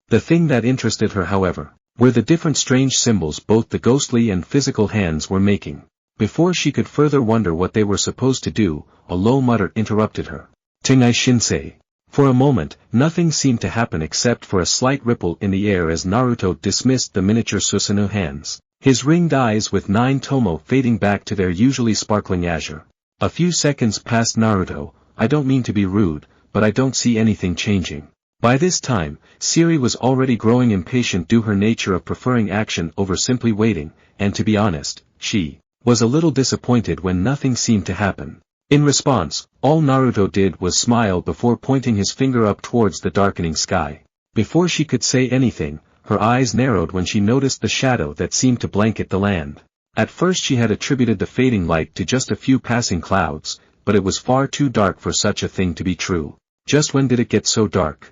The thing that interested her, however, were the different strange symbols both the ghostly and physical hands were making. Before she could further wonder what they were supposed to do, a low mutter interrupted her. Tengai Shinsei. For a moment, nothing seemed to happen except for a slight ripple in the air as Naruto dismissed the miniature Susanoo hands, his ringed eyes with 9 tomo fading back to their usually sparkling azure. A few seconds passed. Naruto, I don't mean to be rude, but I don't see anything changing. By this time, Siri was already growing impatient due her nature of preferring action over simply waiting, and to be honest, she was a little disappointed when nothing seemed to happen. In response, all Naruto did was smile before pointing his finger up towards the darkening sky. Before she could say anything, her eyes narrowed when she noticed the shadow that seemed to blanket the land. At first she had attributed the fading light to just a few passing clouds, but it was far too dark for such a thing to be true. Just when did it get so dark?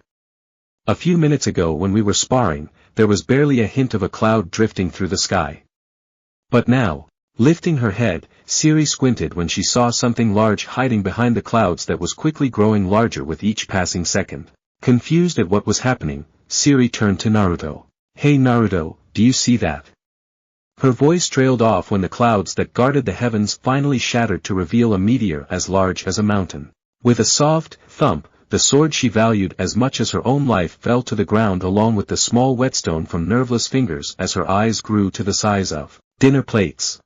A few minutes ago when we were sparring, there was barely a hint of a cloud drifting through the sky. But now, lifting her head, Siri squinted when she saw something large hiding behind the clouds that was quickly growing larger with each passing second. Confused at what was happening, Siri turned to Naruto. Hey Naruto, do you see that? Her voice trailed off when the clouds that guarded the heavens finally shattered to reveal a meteor as large as a mountain. With a soft thump, the sword she valued as much as her own life fell to the ground along with the small whetstone from nerveless fingers as her eyes grew to the size of dinner plates.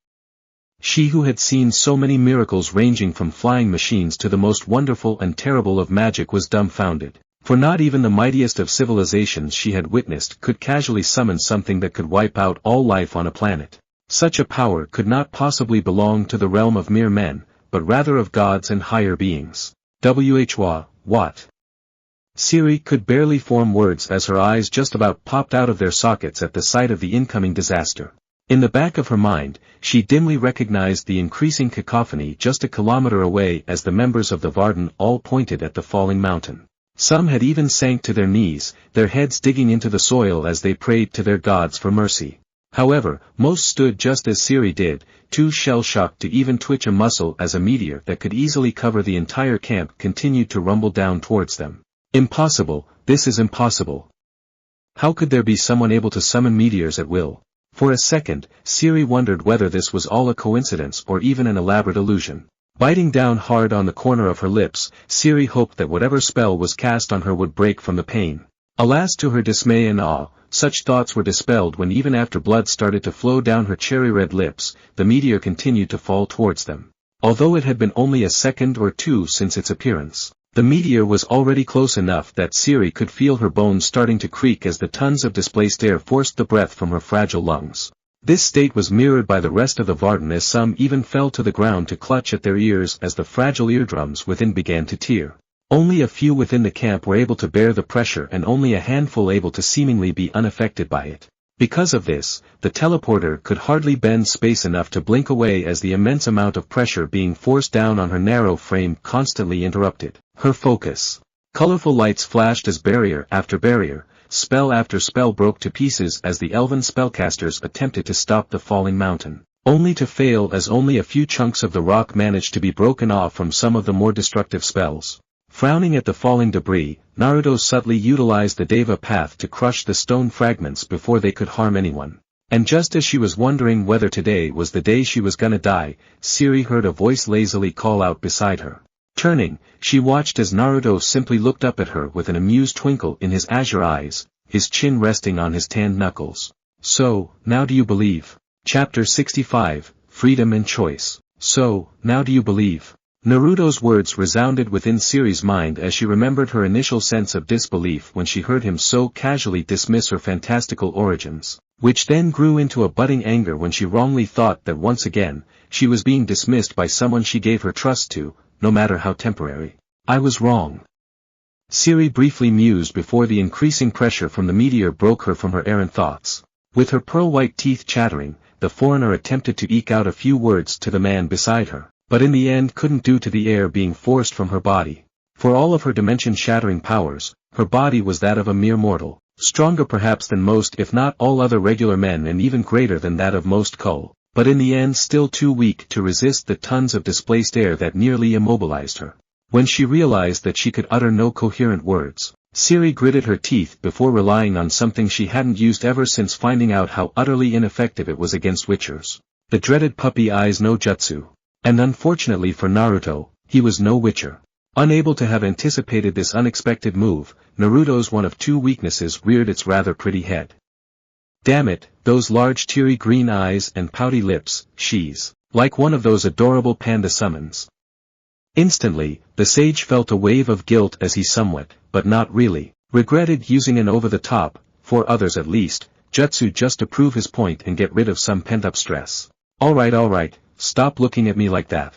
She who had seen so many miracles ranging from flying machines to the most wonderful and terrible of magic was dumbfounded, for not even the mightiest of civilizations she had witnessed could casually summon something that could wipe out all life on a planet. Such a power could not possibly belong to the realm of mere men, but rather of gods and higher beings. What? Siri could barely form words as her eyes just about popped out of their sockets at the sight of the incoming disaster. In the back of her mind, she dimly recognized the increasing cacophony just a kilometer away as the members of the Varden all pointed at the falling mountain. Some had even sank to their knees, their heads digging into the soil as they prayed to their gods for mercy. However, most stood just as Siri did, too shell-shocked to even twitch a muscle as a meteor that could easily cover the entire camp continued to rumble down towards them. Impossible, this is impossible. How could there be someone able to summon meteors at will? For a second, Siri wondered whether this was all a coincidence or even an elaborate illusion. Biting down hard on the corner of her lips, Siri hoped that whatever spell was cast on her would break from the pain. Alas, to her dismay and awe, such thoughts were dispelled when even after blood started to flow down her cherry-red lips, the meteor continued to fall towards them. Although it had been only a second or two since its appearance, the meteor was already close enough that Siri could feel her bones starting to creak as the tons of displaced air forced the breath from her fragile lungs. This state was mirrored by the rest of the Varden as some even fell to the ground to clutch at their ears as the fragile eardrums within began to tear. Only a few within the camp were able to bear the pressure and only a handful able to seemingly be unaffected by it. Because of this, the teleporter could hardly bend space enough to blink away as the immense amount of pressure being forced down on her narrow frame constantly interrupted her focus. Colorful lights flashed as barrier after barrier, spell after spell broke to pieces as the elven spellcasters attempted to stop the falling mountain, only to fail as only a few chunks of the rock managed to be broken off from some of the more destructive spells. Frowning at the falling debris, Naruto subtly utilized the Deva path to crush the stone fragments before they could harm anyone. And just as she was wondering whether today was the day she was gonna die, Siri heard a voice lazily call out beside her. Turning, she watched as Naruto simply looked up at her with an amused twinkle in his azure eyes, his chin resting on his tanned knuckles. So, now do you believe? Chapter 65, Freedom and Choice. So, now do you believe? Naruto's words resounded within Siri's mind as she remembered her initial sense of disbelief when she heard him so casually dismiss her fantastical origins, which then grew into a budding anger when she wrongly thought that once again, she was being dismissed by someone she gave her trust to, no matter how temporary. I was wrong. Siri briefly mused before the increasing pressure from the meteor broke her from her errant thoughts. With her pearl-white teeth chattering, the foreigner attempted to eke out a few words to the man beside her, but in the end couldn't due to the air being forced from her body. For all of her dimension-shattering powers, her body was that of a mere mortal, stronger perhaps than most if not all other regular men and even greater than that of most Kull, but in the end still too weak to resist the tons of displaced air that nearly immobilized her. When she realized that she could utter no coherent words, Siri gritted her teeth before relying on something she hadn't used ever since finding out how utterly ineffective it was against witchers. The dreaded puppy eyes no jutsu. And unfortunately for Naruto, he was no witcher. Unable to have anticipated this unexpected move, Naruto's one of two weaknesses reared its rather pretty head. Damn it, those large teary green eyes and pouty lips, she's like one of those adorable panda summons. Instantly, the sage felt a wave of guilt as he somewhat, but not really, regretted using an over-the-top, for others at least, jutsu just to prove his point and get rid of some pent-up stress. Alright, stop looking at me like that.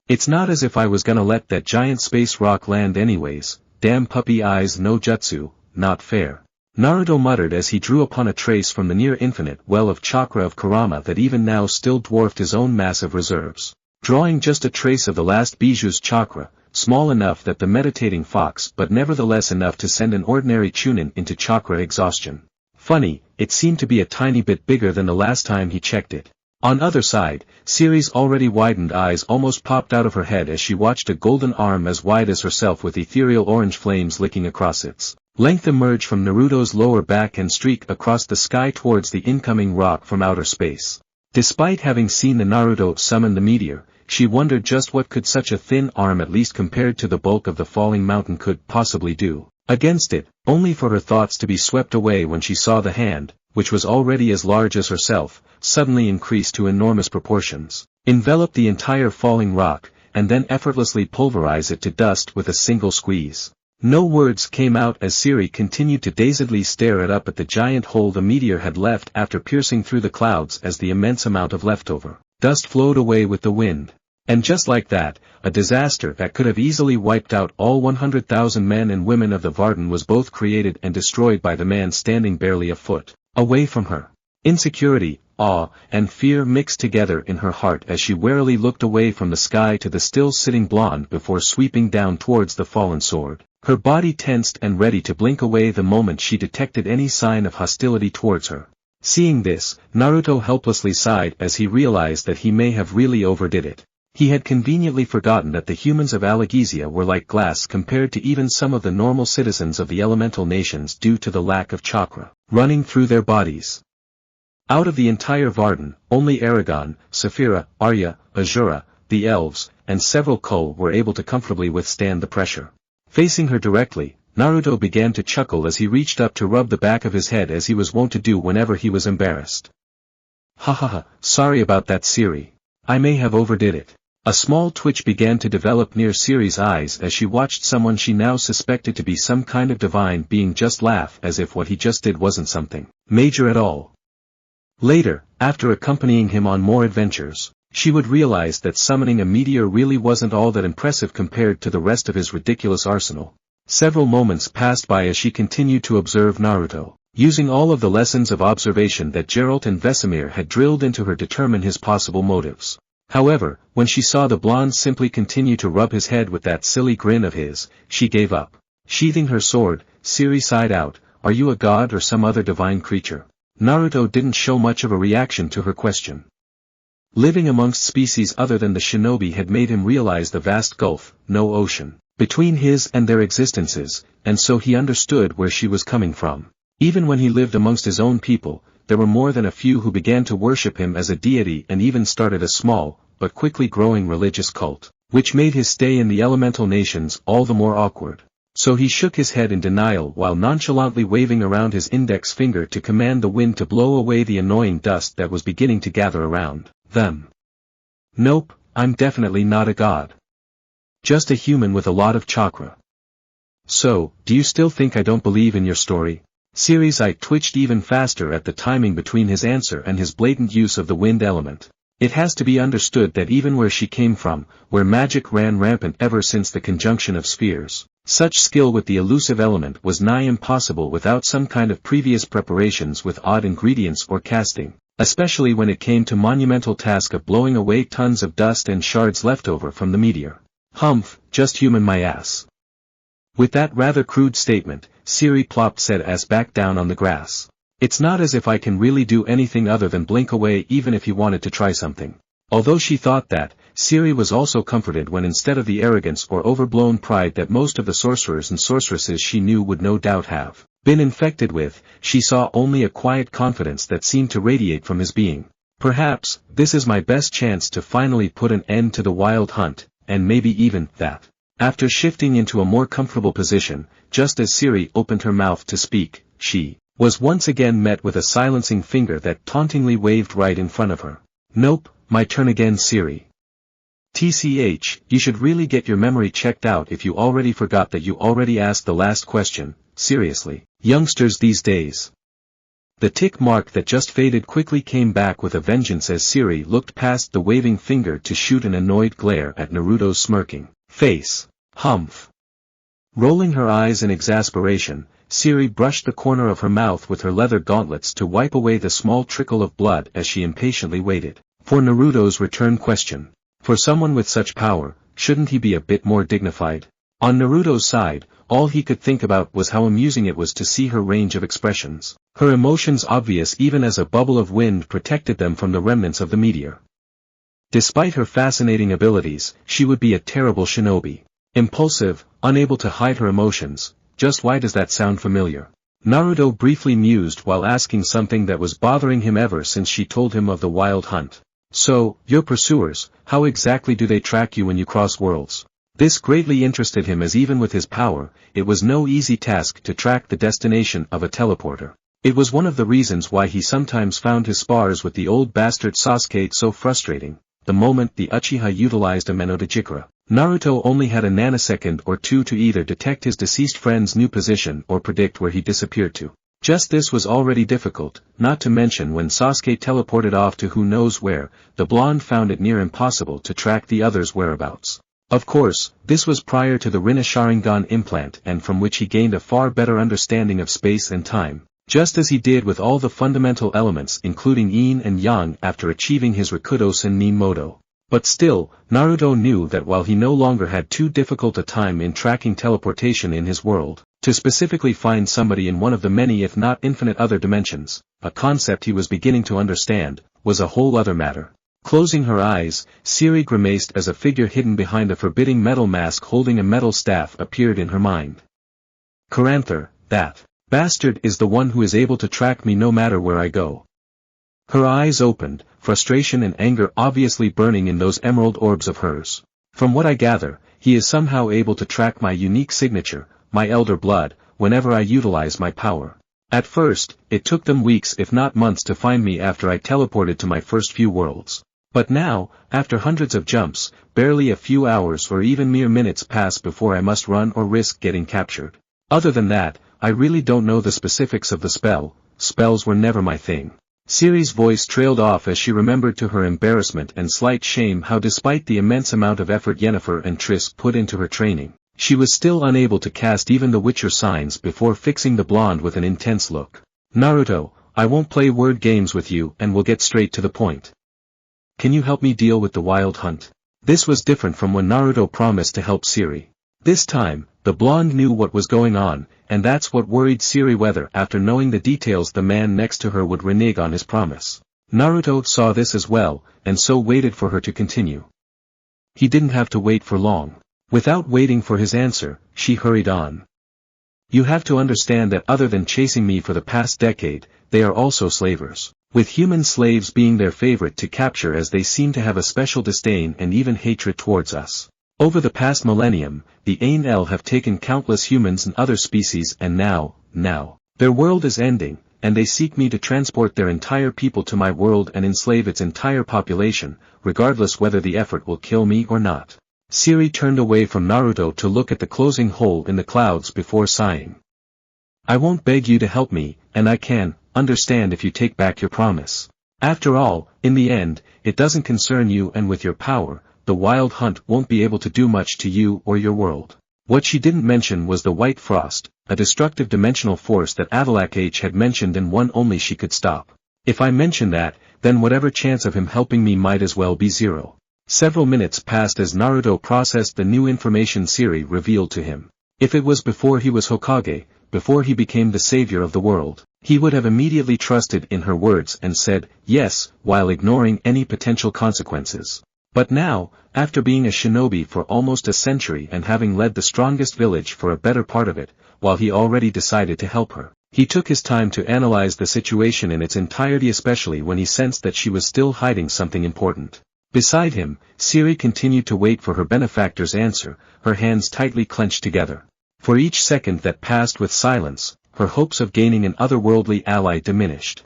It's not as if I was gonna let that giant space rock land anyways, damn puppy eyes no jutsu, not fair. Naruto muttered as he drew upon a trace from the near-infinite well of chakra of Kurama that even now still dwarfed his own massive reserves. Drawing just a trace of the last Bijuu's chakra, small enough that the meditating fox but nevertheless enough to send an ordinary chunin into chakra exhaustion. Funny, it seemed to be a tiny bit bigger than the last time he checked it. On other side, Siri's already widened eyes almost popped out of her head as she watched a golden arm as wide as herself with ethereal orange flames licking across its length emerge from Naruto's lower back and streak across the sky towards the incoming rock from outer space. Despite having seen the Naruto summon the meteor, she wondered just what could such a thin arm at least compared to the bulk of the falling mountain could possibly do against it, only for her thoughts to be swept away when she saw the hand, which was already as large as herself, suddenly increased to enormous proportions. envelop the entire falling rock, and then effortlessly pulverize it to dust with a single squeeze. No words came out as Siri continued to dazedly stare up at the giant hole the meteor had left after piercing through the clouds as the immense amount of leftover dust flowed away with the wind. And just like that, a disaster that could have easily wiped out all 100,000 men and women of the Varden was both created and destroyed by the man standing barely a foot away from her. Insecurity, awe, and fear mixed together in her heart as she warily looked away from the sky to the still-sitting blonde before sweeping down towards the fallen sword, her body tensed and ready to blink away the moment she detected any sign of hostility towards her. Seeing this, Naruto helplessly sighed as he realized that he may have really overdid it. He had conveniently forgotten that the humans of Allegezia were like glass compared to even some of the normal citizens of the elemental nations due to the lack of chakra running through their bodies. Out of the entire Varden, only Eragon, Saphira, Arya, Azura, the elves, and several Kul were able to comfortably withstand the pressure. Facing her directly, Naruto began to chuckle as he reached up to rub the back of his head as he was wont to do whenever he was embarrassed. Ha ha ha, sorry about that, Siri. I may have overdid it. A small twitch began to develop near Siri's eyes as she watched someone she now suspected to be some kind of divine being just laugh as if what he just did wasn't something major at all. Later, after accompanying him on more adventures, she would realize that summoning a meteor really wasn't all that impressive compared to the rest of his ridiculous arsenal. Several moments passed by as she continued to observe Naruto, using all of the lessons of observation that Geralt and Vesemir had drilled into her to determine his possible motives. However, when she saw the blonde simply continue to rub his head with that silly grin of his, she gave up. Sheathing her sword, Siri sighed out, "Are you a god or some other divine creature?" Naruto didn't show much of a reaction to her question. Living amongst species other than the shinobi had made him realize the vast gulf, no ocean, between his and their existences, and so he understood where she was coming from. Even when he lived amongst his own people, there were more than a few who began to worship him as a deity and even started a small, but quickly growing religious cult, which made his stay in the elemental nations all the more awkward. So he shook his head in denial while nonchalantly waving around his index finger to command the wind to blow away the annoying dust that was beginning to gather around them. Nope, I'm definitely not a god. Just a human with a lot of chakra. So, do you still think I don't believe in your story? Siri's eye twitched even faster at the timing between his answer and his blatant use of the wind element. It has to be understood that even where she came from, where magic ran rampant ever since the conjunction of spheres, such skill with the elusive element was nigh impossible without some kind of previous preparations with odd ingredients or casting, especially when it came to monumental task of blowing away tons of dust and shards left over from the meteor. Humph, just human my ass. With that rather crude statement, Siri plopped said ass back down on the grass. It's not as if I can really do anything other than blink away even if he wanted to try something. Although she thought that, Siri was also comforted when instead of the arrogance or overblown pride that most of the sorcerers and sorceresses she knew would no doubt have been infected with, she saw only a quiet confidence that seemed to radiate from his being. Perhaps, this is my best chance to finally put an end to the wild hunt, and maybe even that. After shifting into a more comfortable position, just as Siri opened her mouth to speak, she was once again met with a silencing finger that tauntingly waved right in front of her. Nope, my turn again, Siri. TCH, you should really get your memory checked out if you already forgot that you already asked the last question. Seriously, youngsters these days. The tick mark that just faded quickly came back with a vengeance as Siri looked past the waving finger to shoot an annoyed glare at Naruto's smirking face. Humph. Rolling her eyes in exasperation, Siri brushed the corner of her mouth with her leather gauntlets to wipe away the small trickle of blood as she impatiently waited for Naruto's return question. For someone with such power, shouldn't he be a bit more dignified? On Naruto's side, all he could think about was how amusing it was to see her range of expressions, her emotions obvious even as a bubble of wind protected them from the remnants of the meteor. Despite her fascinating abilities, she would be a terrible shinobi. Impulsive, unable to hide her emotions. Just why does that sound familiar? Naruto briefly mused while asking something that was bothering him ever since she told him of the wild hunt. So, your pursuers, how exactly do they track you when you cross worlds? This greatly interested him as even with his power, it was no easy task to track the destination of a teleporter. It was one of the reasons why he sometimes found his spars with the old bastard Sasuke so frustrating. the moment the Uchiha utilized a chakra. Naruto only had a nanosecond or two to either detect his deceased friend's new position or predict where he disappeared to. Just this was already difficult, not to mention when Sasuke teleported off to who knows where, the blonde found it near impossible to track the other's whereabouts. Of course, this was prior to the Rinne Sharingan implant and from which he gained a far better understanding of space and time, just as he did with all the fundamental elements including yin and yang after achieving his Rakudo Sennin Moto. But still, Naruto knew that while he no longer had too difficult a time in tracking teleportation in his world, to specifically find somebody in one of the many if not infinite other dimensions, a concept he was beginning to understand, was a whole other matter. Closing her eyes, Siri grimaced as a figure hidden behind a forbidding metal mask holding a metal staff appeared in her mind. Karanther, that bastard is the one who is able to track me no matter where I go. Her eyes opened, frustration and anger obviously burning in those emerald orbs of hers. From what I gather, he is somehow able to track my unique signature, my elder blood, whenever I utilize my power. At first, it took them weeks if not months to find me after I teleported to my first few worlds. But now, after hundreds of jumps, barely a few hours or even mere minutes pass before I must run or risk getting captured. Other than that, I really don't know the specifics of the spell. Spells were never my thing. Siri's voice trailed off as she remembered to her embarrassment and slight shame how despite the immense amount of effort Yennefer and Triss put into her training, she was still unable to cast even the Witcher signs before fixing the blonde with an intense look. Naruto, I won't play word games with you and will get straight to the point. Can you help me deal with the wild hunt? This was different from when Naruto promised to help Siri. This time, the blonde knew what was going on, and that's what worried Siri whether after knowing the details the man next to her would renege on his promise. Naruto saw this as well, and so waited for her to continue. He didn't have to wait for long. Without waiting for his answer, she hurried on. You have to understand that other than chasing me for the past decade, they are also slavers. With human slaves being their favorite to capture as they seem to have a special disdain and even hatred towards us. Over the past millennium, the Ain-El have taken countless humans and other species and now, their world is ending, and they seek me to transport their entire people to my world and enslave its entire population, regardless whether the effort will kill me or not. Siri turned away from Naruto to look at the closing hole in the clouds before sighing. I won't beg you to help me, and I can understand if you take back your promise. After all, in the end, it doesn't concern you and with your power, the wild hunt won't be able to do much to you or your world. What she didn't mention was the White Frost, a destructive dimensional force that Avalak H had mentioned and one only she could stop. If I mention that, then whatever chance of him helping me might as well be zero. Several minutes passed as Naruto processed the new information Siri revealed to him. If it was before he was Hokage, before he became the savior of the world, he would have immediately trusted in her words and said, yes, while ignoring any potential consequences. But now, after being a shinobi for almost a century and having led the strongest village for a better part of it, while he already decided to help her, he took his time to analyze the situation in its entirety, especially when he sensed that she was still hiding something important. Beside him, Siri continued to wait for her benefactor's answer, her hands tightly clenched together. For each second that passed with silence, her hopes of gaining an otherworldly ally diminished.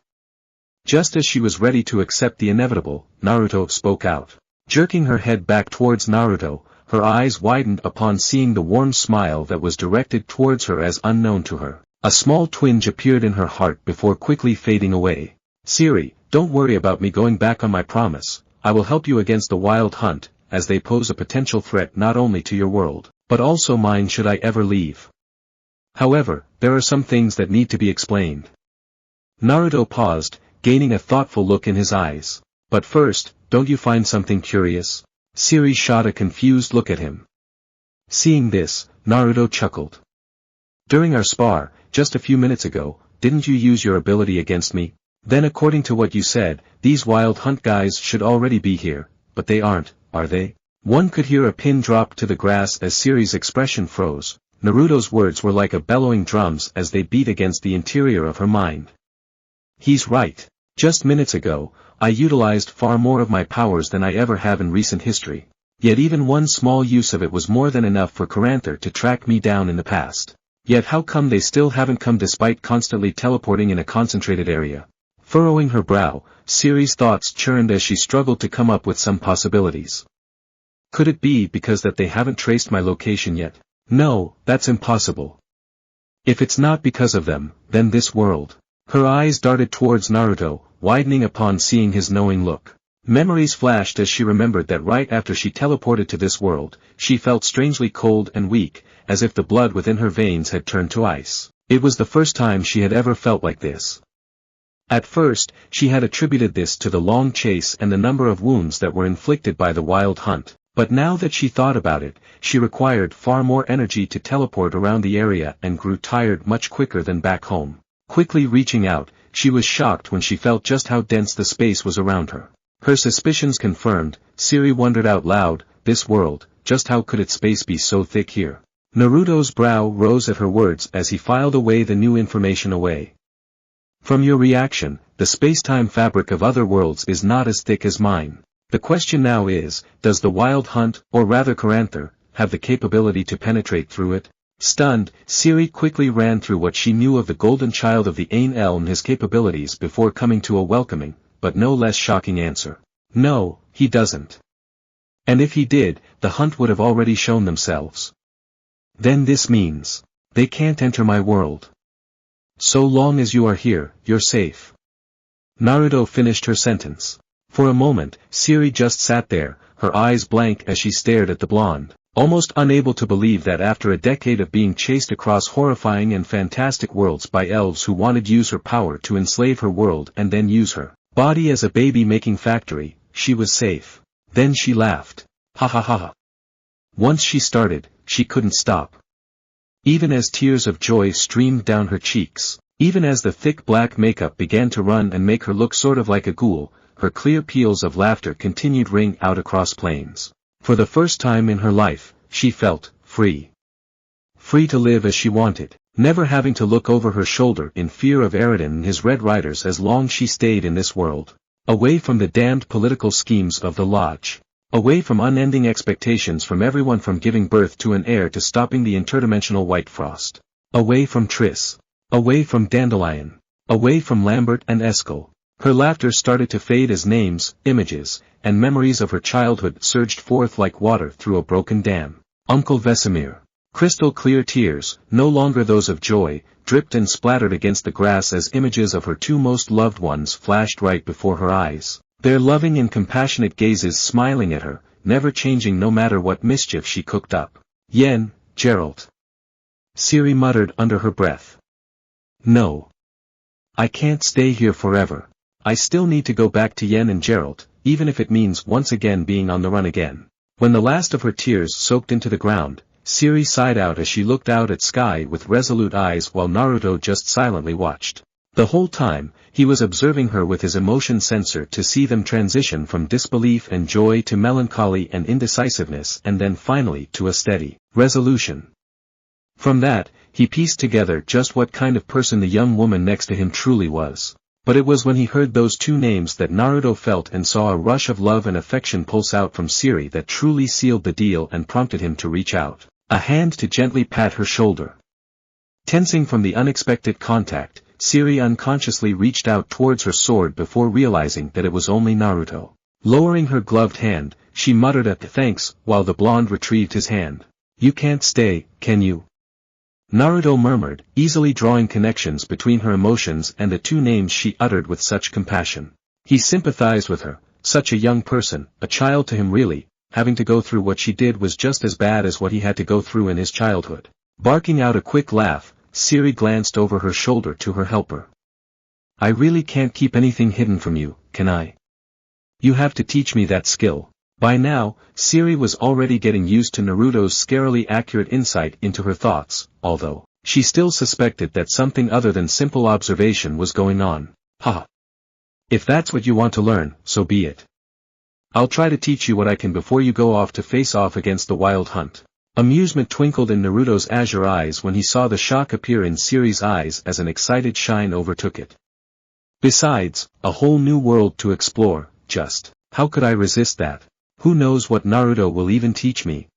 Just as she was ready to accept the inevitable, Naruto spoke out. Jerking her head back towards Naruto, her eyes widened upon seeing the warm smile that was directed towards her as unknown to her. A small twinge appeared in her heart before quickly fading away. Siri, don't worry about me going back on my promise. I will help you against the wild hunt, as they pose a potential threat not only to your world, but also mine should I ever leave. However, there are some things that need to be explained. Naruto paused, gaining a thoughtful look in his eyes. But first, don't you find something curious? Siri shot a confused look at him. Seeing this, Naruto chuckled. During our spar, just a few minutes ago, didn't you use your ability against me? Then according to what you said, these wild hunt guys should already be here, but they aren't, are they? One could hear a pin drop to the grass as Siri's expression froze. Naruto's words were like a bellowing drums as they beat against the interior of her mind. He's right. Just minutes ago, I utilized far more of my powers than I ever have in recent history. Yet even one small use of it was more than enough for Karanther to track me down in the past. Yet how come they still haven't come despite constantly teleporting in a concentrated area? Furrowing her brow, Siri's thoughts churned as she struggled to come up with some possibilities. Could it be because that they haven't traced my location yet? No, that's impossible. If it's not because of them, then this world. Her eyes darted towards Naruto, widening upon seeing his knowing look. Memories flashed as she remembered that right after she teleported to this world, she felt strangely cold and weak, as if the blood within her veins had turned to ice. It was the first time she had ever felt like this. At first, she had attributed this to the long chase and the number of wounds that were inflicted by the wild hunt, but now that she thought about it, she required far more energy to teleport around the area and grew tired much quicker than back home. Quickly reaching out, she was shocked when she felt just how dense the space was around her. Her suspicions confirmed, Siri wondered out loud, this world, just how could its space be so thick here? Naruto's brow rose at her words as he filed away the new information away. From your reaction, the space-time fabric of other worlds is not as thick as mine. The question now is, does the wild hunt, or rather Karanther, have the capability to penetrate through it? Stunned, Siri quickly ran through what she knew of the golden child of the Ain and his capabilities before coming to a welcoming, but no less shocking answer. No, he doesn't. And if he did, the hunt would have already shown themselves. Then this means, they can't enter my world. So long as you are here, you're safe. Naruto finished her sentence. For a moment, Siri just sat there, her eyes blank as she stared at the blonde, almost unable to believe that after a decade of being chased across horrifying and fantastic worlds by elves who wanted to use her power to enslave her world and then use her body as a baby-making factory, she was safe. Then she laughed. Ha ha ha ha. Once she started, she couldn't stop. Even as tears of joy streamed down her cheeks, even as the thick black makeup began to run and make her look sort of like a ghoul, her clear peals of laughter continued ring out across plains. For the first time in her life, she felt free. Free to live as she wanted, never having to look over her shoulder in fear of Eragon and his Red Riders as long as she stayed in this world. Away from the damned political schemes of the Lodge. Away from unending expectations from everyone from giving birth to an heir to stopping the interdimensional White Frost. Away from Triss. Away from Dandelion. Away from Lambert and Eskel. Her laughter started to fade as names, images, and memories of her childhood surged forth like water through a broken dam. Uncle Vesemir. Crystal clear tears, no longer those of joy, dripped and splattered against the grass as images of her two most loved ones flashed right before her eyes. Their loving and compassionate gazes smiling at her, never changing no matter what mischief she cooked up. Yen, Geralt. Siri muttered under her breath. No. I can't stay here forever. I still need to go back to Yen and Geralt, even if it means once again being on the run again. When the last of her tears soaked into the ground, Siri sighed out as she looked out at sky with resolute eyes while Naruto just silently watched. The whole time, he was observing her with his emotion sensor to see them transition from disbelief and joy to melancholy and indecisiveness and then finally to a steady resolution. From that, he pieced together just what kind of person the young woman next to him truly was. But it was when he heard those two names that Naruto felt and saw a rush of love and affection pulse out from Siri that truly sealed the deal and prompted him to reach out, a hand to gently pat her shoulder. Tensing from the unexpected contact, Siri unconsciously reached out towards her sword before realizing that it was only Naruto. Lowering her gloved hand, she muttered at the thanks while the blonde retrieved his hand. You can't stay, can you? Naruto murmured, easily drawing connections between her emotions and the two names she uttered with such compassion. He sympathized with her, such a young person, a child to him really, having to go through what she did was just as bad as what he had to go through in his childhood. Barking out a quick laugh, Siri glanced over her shoulder to her helper. I really can't keep anything hidden from you, can I? You have to teach me that skill. By now, Siri was already getting used to Naruto's scarily accurate insight into her thoughts, although she still suspected that something other than simple observation was going on. Haha. If that's what you want to learn, so be it. I'll try to teach you what I can before you go off to face off against the wild hunt. Amusement twinkled in Naruto's azure eyes when he saw the shock appear in Siri's eyes as an excited shine overtook it. Besides, a whole new world to explore, just, how could I resist that? Who knows what Naruto will even teach me?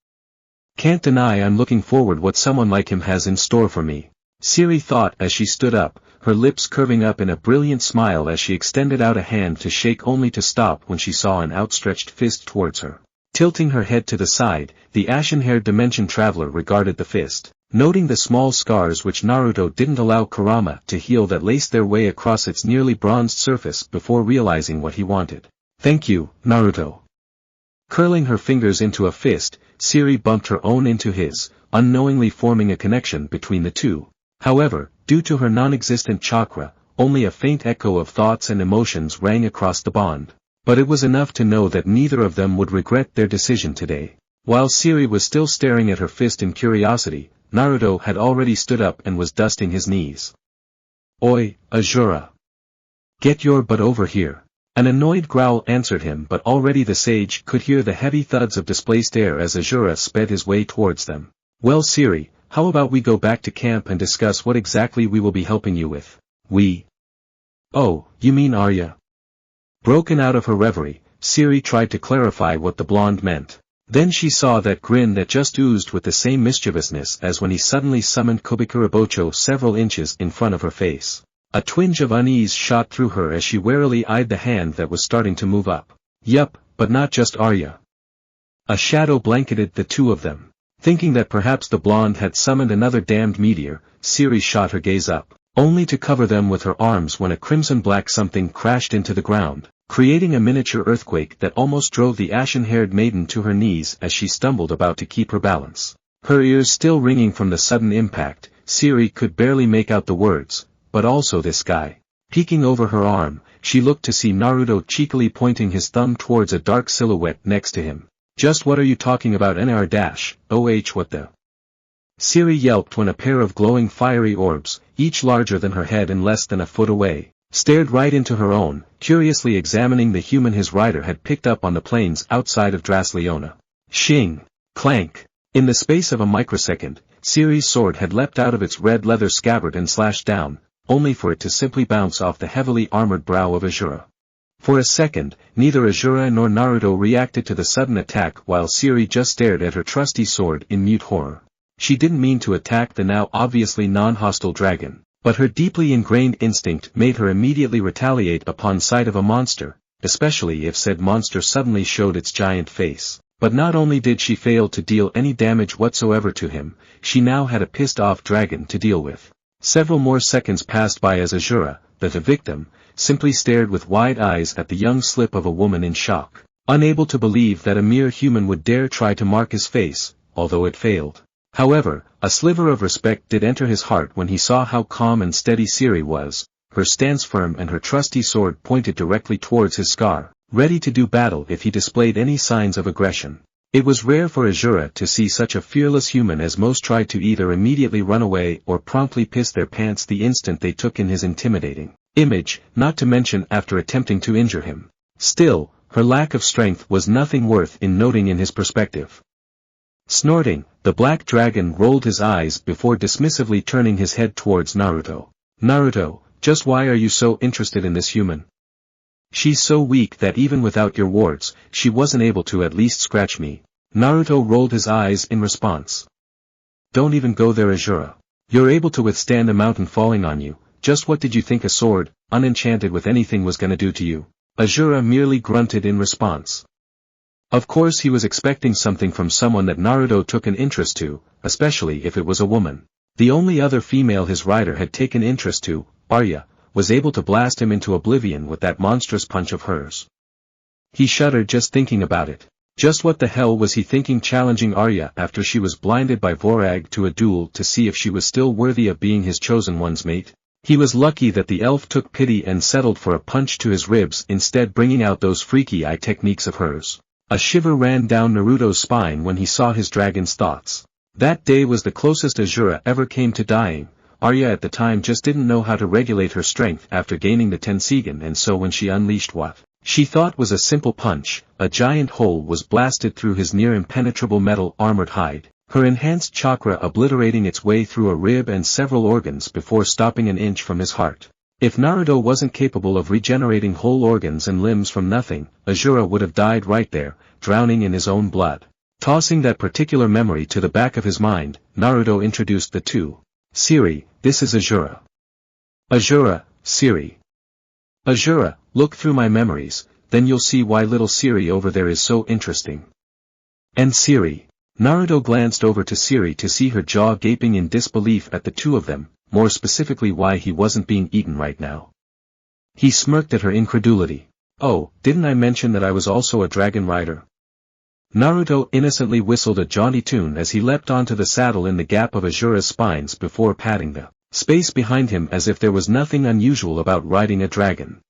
Can't deny I'm looking forward what someone like him has in store for me. Siri thought as she stood up, her lips curving up in a brilliant smile as she extended out a hand to shake only to stop when she saw an outstretched fist towards her. Tilting her head to the side, the ashen-haired dimension traveler regarded the fist, noting the small scars which Naruto didn't allow Kurama to heal that laced their way across its nearly bronzed surface before realizing what he wanted. "Thank you, Naruto." Curling her fingers into a fist, Siri bumped her own into his, unknowingly forming a connection between the two. However, due to her non-existent chakra, only a faint echo of thoughts and emotions rang across the bond. But it was enough to know that neither of them would regret their decision today. While Siri was still staring at her fist in curiosity, Naruto had already stood up and was dusting his knees. "Oi, Azura! Get your butt over here." An annoyed growl answered him, but already the sage could hear the heavy thuds of displaced air as Azura sped his way towards them. "Well, Siri, how about we go back to camp and discuss what exactly we will be helping you with?" "We? Oh, you mean Arya?" Broken out of her reverie, Siri tried to clarify what the blonde meant. Then she saw that grin that just oozed with the same mischievousness as when he suddenly summoned Kobikurabocho several inches in front of her face. A twinge of unease shot through her as she warily eyed the hand that was starting to move up. Yup, but not just Arya. A shadow blanketed the two of them. Thinking that perhaps the blonde had summoned another damned meteor, Siri shot her gaze up, only to cover them with her arms when a crimson-black something crashed into the ground, creating a miniature earthquake that almost drove the ashen-haired maiden to her knees as she stumbled about to keep her balance. Her ears still ringing from the sudden impact, Siri could barely make out the words, "But also this guy." Peeking over her arm, she looked to see Naruto cheekily pointing his thumb towards a dark silhouette next to him. "Just what are you talking about, NR-OH what the?" Siri yelped when a pair of glowing fiery orbs, each larger than her head and less than a foot away, stared right into her own, curiously examining the human his rider had picked up on the plains outside of Drasleona. Shing! Clank! In the space of a microsecond, Siri's sword had leapt out of its red leather scabbard and slashed down, only for it to simply bounce off the heavily armored brow of Azura. For a second, neither Azura nor Naruto reacted to the sudden attack while Siri just stared at her trusty sword in mute horror. She didn't mean to attack the now obviously non-hostile dragon, but her deeply ingrained instinct made her immediately retaliate upon sight of a monster, especially if said monster suddenly showed its giant face. But not only did she fail to deal any damage whatsoever to him, she now had a pissed-off dragon to deal with. Several more seconds passed by as Azura, the victim, simply stared with wide eyes at the young slip of a woman in shock, unable to believe that a mere human would dare try to mark his face, although it failed. However, a sliver of respect did enter his heart when he saw how calm and steady Siri was, her stance firm and her trusty sword pointed directly towards his scar, ready to do battle if he displayed any signs of aggression. It was rare for Azura to see such a fearless human, as most tried to either immediately run away or promptly piss their pants the instant they took in his intimidating image, not to mention after attempting to injure him. Still, her lack of strength was nothing worth in noting in his perspective. Snorting, the black dragon rolled his eyes before dismissively turning his head towards Naruto. "Naruto, just why are you so interested in this human? She's so weak that even without your wards, she wasn't able to at least scratch me." Naruto rolled his eyes in response. "Don't even go there, Azura. You're able to withstand a mountain falling on you. Just what did you think a sword, unenchanted with anything, was gonna do to you?" Azura merely grunted in response. Of course he was expecting something from someone that Naruto took an interest to, especially if it was a woman. The only other female his rider had taken interest to, Arya, was able to blast him into oblivion with that monstrous punch of hers. He shuddered just thinking about it. Just what the hell was he thinking challenging Arya after she was blinded by Vorag to a duel to see if she was still worthy of being his chosen one's mate? He was lucky that the elf took pity and settled for a punch to his ribs, instead bringing out those freaky eye techniques of hers. A shiver ran down Naruto's spine when he saw his dragon's thoughts. That day was the closest Azura ever came to dying. Arya at the time just didn't know how to regulate her strength after gaining the Tensigen, and so when she unleashed what she thought was a simple punch, a giant hole was blasted through his near-impenetrable metal-armored hide, her enhanced chakra obliterating its way through a rib and several organs before stopping an inch from his heart. If Naruto wasn't capable of regenerating whole organs and limbs from nothing, Azura would have died right there, drowning in his own blood. Tossing that particular memory to the back of his mind, Naruto introduced the two. "Siri, this is Azura." Azura, Siri. Azura, look through my memories, then you'll see why little Siri over there is so interesting. And Siri. Naruto glanced over to Siri to see her jaw gaping in disbelief at the two of them, more specifically why he wasn't being eaten right now. He smirked at her incredulity. Oh, didn't I mention that I was also a dragon rider? Naruto innocently whistled a jaunty tune as he leapt onto the saddle in the gap of Azura's spines before patting the space behind him as if there was nothing unusual about riding a dragon.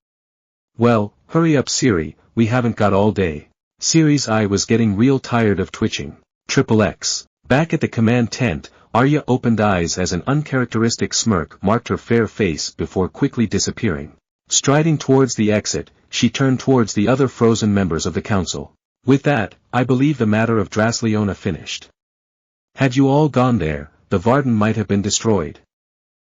Well, hurry up Siri, we haven't got all day. Siri's eye was getting real tired of twitching. XXX. Back at the command tent, Arya opened eyes as an uncharacteristic smirk marked her fair face before quickly disappearing. Striding towards the exit, she turned towards the other frozen members of the council. With that, I believe the matter of Drasleona finished. Had you all gone there, the Varden might have been destroyed.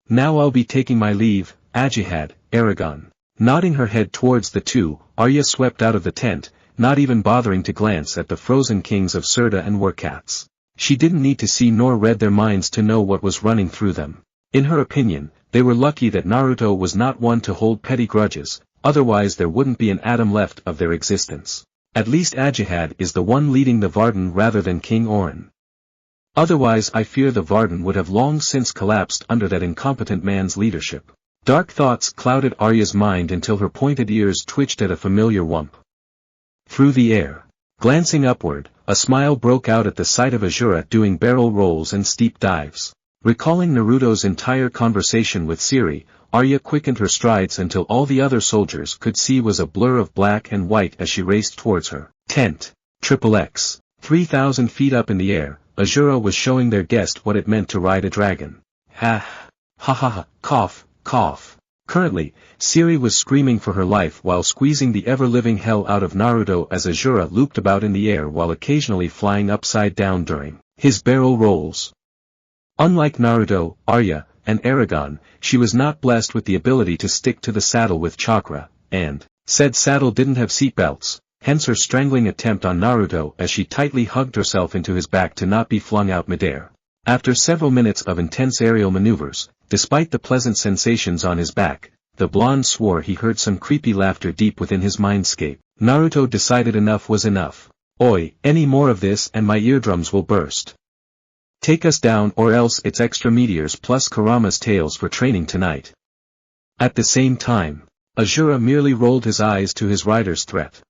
Now I'll be taking my leave, Ajihad, Eragon. Nodding her head towards the two, Arya swept out of the tent, not even bothering to glance at the frozen kings of Serta and Warcats. She didn't need to see nor read their minds to know what was running through them. In her opinion, they were lucky that Naruto was not one to hold petty grudges, otherwise there wouldn't be an atom left of their existence. At least Ajihad is the one leading the Varden rather than King Orin. Otherwise I fear the Varden would have long since collapsed under that incompetent man's leadership. Dark thoughts clouded Arya's mind until her pointed ears twitched at a familiar whump. Through the air. Glancing upward, a smile broke out at the sight of Azura doing barrel rolls and steep dives. Recalling Naruto's entire conversation with Siri, Arya quickened her strides until all the other soldiers could see was a blur of black and white as she raced towards her tent. XXX. 3,000 feet up in the air, Azura was showing their guest what it meant to ride a dragon. Ha ha ha, cough, cough. Currently, Siri was screaming for her life while squeezing the ever-living hell out of Naruto as Azura looped about in the air while occasionally flying upside down during his barrel rolls. Unlike Naruto, Arya, and Eragon, she was not blessed with the ability to stick to the saddle with chakra, and said saddle didn't have seatbelts, hence her strangling attempt on Naruto as she tightly hugged herself into his back to not be flung out midair. After several minutes of intense aerial maneuvers, despite the pleasant sensations on his back, the blonde swore he heard some creepy laughter deep within his mindscape. Naruto decided enough was enough. Oi, any more of this and my eardrums will burst. Take us down or else it's extra meteors plus Kurama's tails for training tonight. At the same time, Azura merely rolled his eyes to his rider's threat.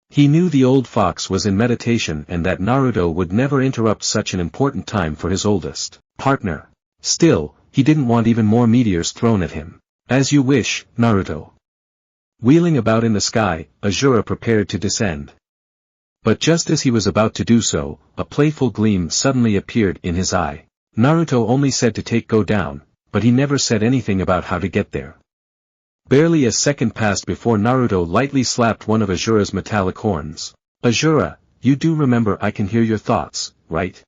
He knew the old fox was in meditation and that Naruto would never interrupt such an important time for his oldest partner. Still, he didn't want even more meteors thrown at him. As you wish, Naruto. Wheeling about in the sky, Azura prepared to descend. But just as he was about to do so, a playful gleam suddenly appeared in his eye. Naruto only said to go down, but he never said anything about how to get there. Barely a second passed before Naruto lightly slapped one of Azura's metallic horns. Azura, you do remember I can hear your thoughts, right?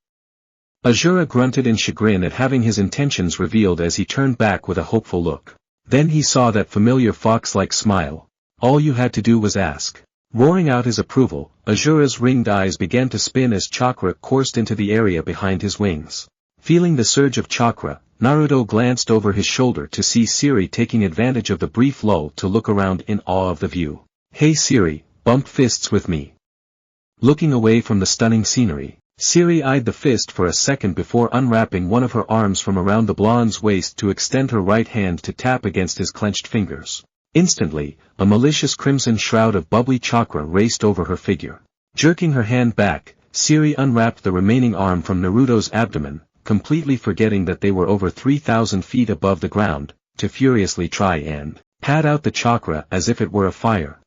Azura grunted in chagrin at having his intentions revealed as he turned back with a hopeful look. Then he saw that familiar fox-like smile. All you had to do was ask. Roaring out his approval, Azura's ringed eyes began to spin as chakra coursed into the area behind his wings. Feeling the surge of chakra, Naruto glanced over his shoulder to see Siri taking advantage of the brief lull to look around in awe of the view. Hey Siri, bump fists with me. Looking away from the stunning scenery, Siri eyed the fist for a second before unwrapping one of her arms from around the blonde's waist to extend her right hand to tap against his clenched fingers. Instantly, a malicious crimson shroud of bubbly chakra raced over her figure. Jerking her hand back, Siri unwrapped the remaining arm from Naruto's abdomen, completely forgetting that they were over 3,000 feet above the ground, to furiously try and pat out the chakra as if it were a fire.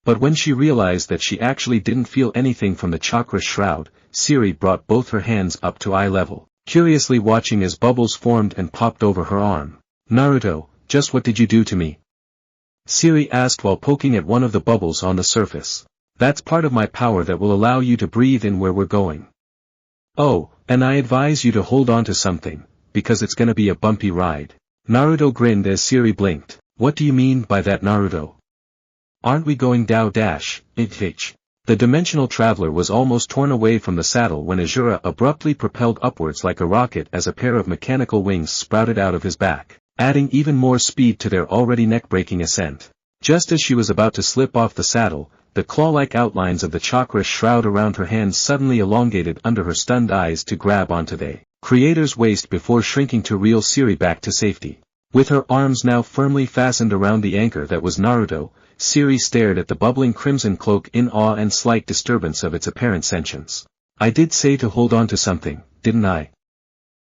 But when she realized that she actually didn't feel anything from the chakra shroud, Siri brought both her hands up to eye level, curiously watching as bubbles formed and popped over her arm. Naruto, just what did you do to me? Siri asked while poking at one of the bubbles on the surface. That's part of my power that will allow you to breathe in where we're going. Oh, and I advise you to hold on to something, because it's gonna be a bumpy ride. Naruto grinned as Siri blinked. What do you mean by that, Naruto? Aren't we going dash, itch? The dimensional traveler was almost torn away from the saddle when Azura abruptly propelled upwards like a rocket as a pair of mechanical wings sprouted out of his back. adding even more speed to their already neck-breaking ascent. Just as she was about to slip off the saddle, the claw-like outlines of the chakra shroud around her hands suddenly elongated under her stunned eyes to grab onto the creator's waist before shrinking to reel Siri back to safety. With her arms now firmly fastened around the anchor that was Naruto, Siri stared at the bubbling crimson cloak in awe and slight disturbance of its apparent sentience. I did say to hold on to something, didn't I?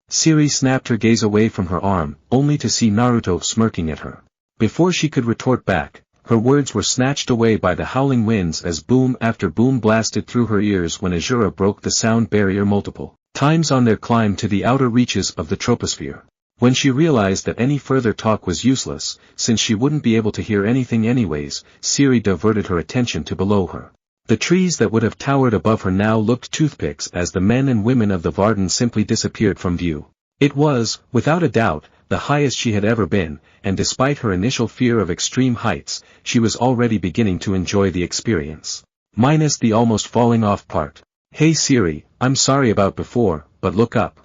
Siri snapped her gaze away from her arm, only to see Naruto smirking at her. Before she could retort back, her words were snatched away by the howling winds as boom after boom blasted through her ears when Azura broke the sound barrier multiple times on their climb to the outer reaches of the troposphere. When she realized that any further talk was useless, since she wouldn't be able to hear anything anyways, Siri diverted her attention to below her. The trees that would have towered above her now looked toothpicks as the men and women of the Varden simply disappeared from view. It was, without a doubt, the highest she had ever been, and despite her initial fear of extreme heights, she was already beginning to enjoy the experience. Minus the almost falling off part. Hey Siri, I'm sorry about before, but look up.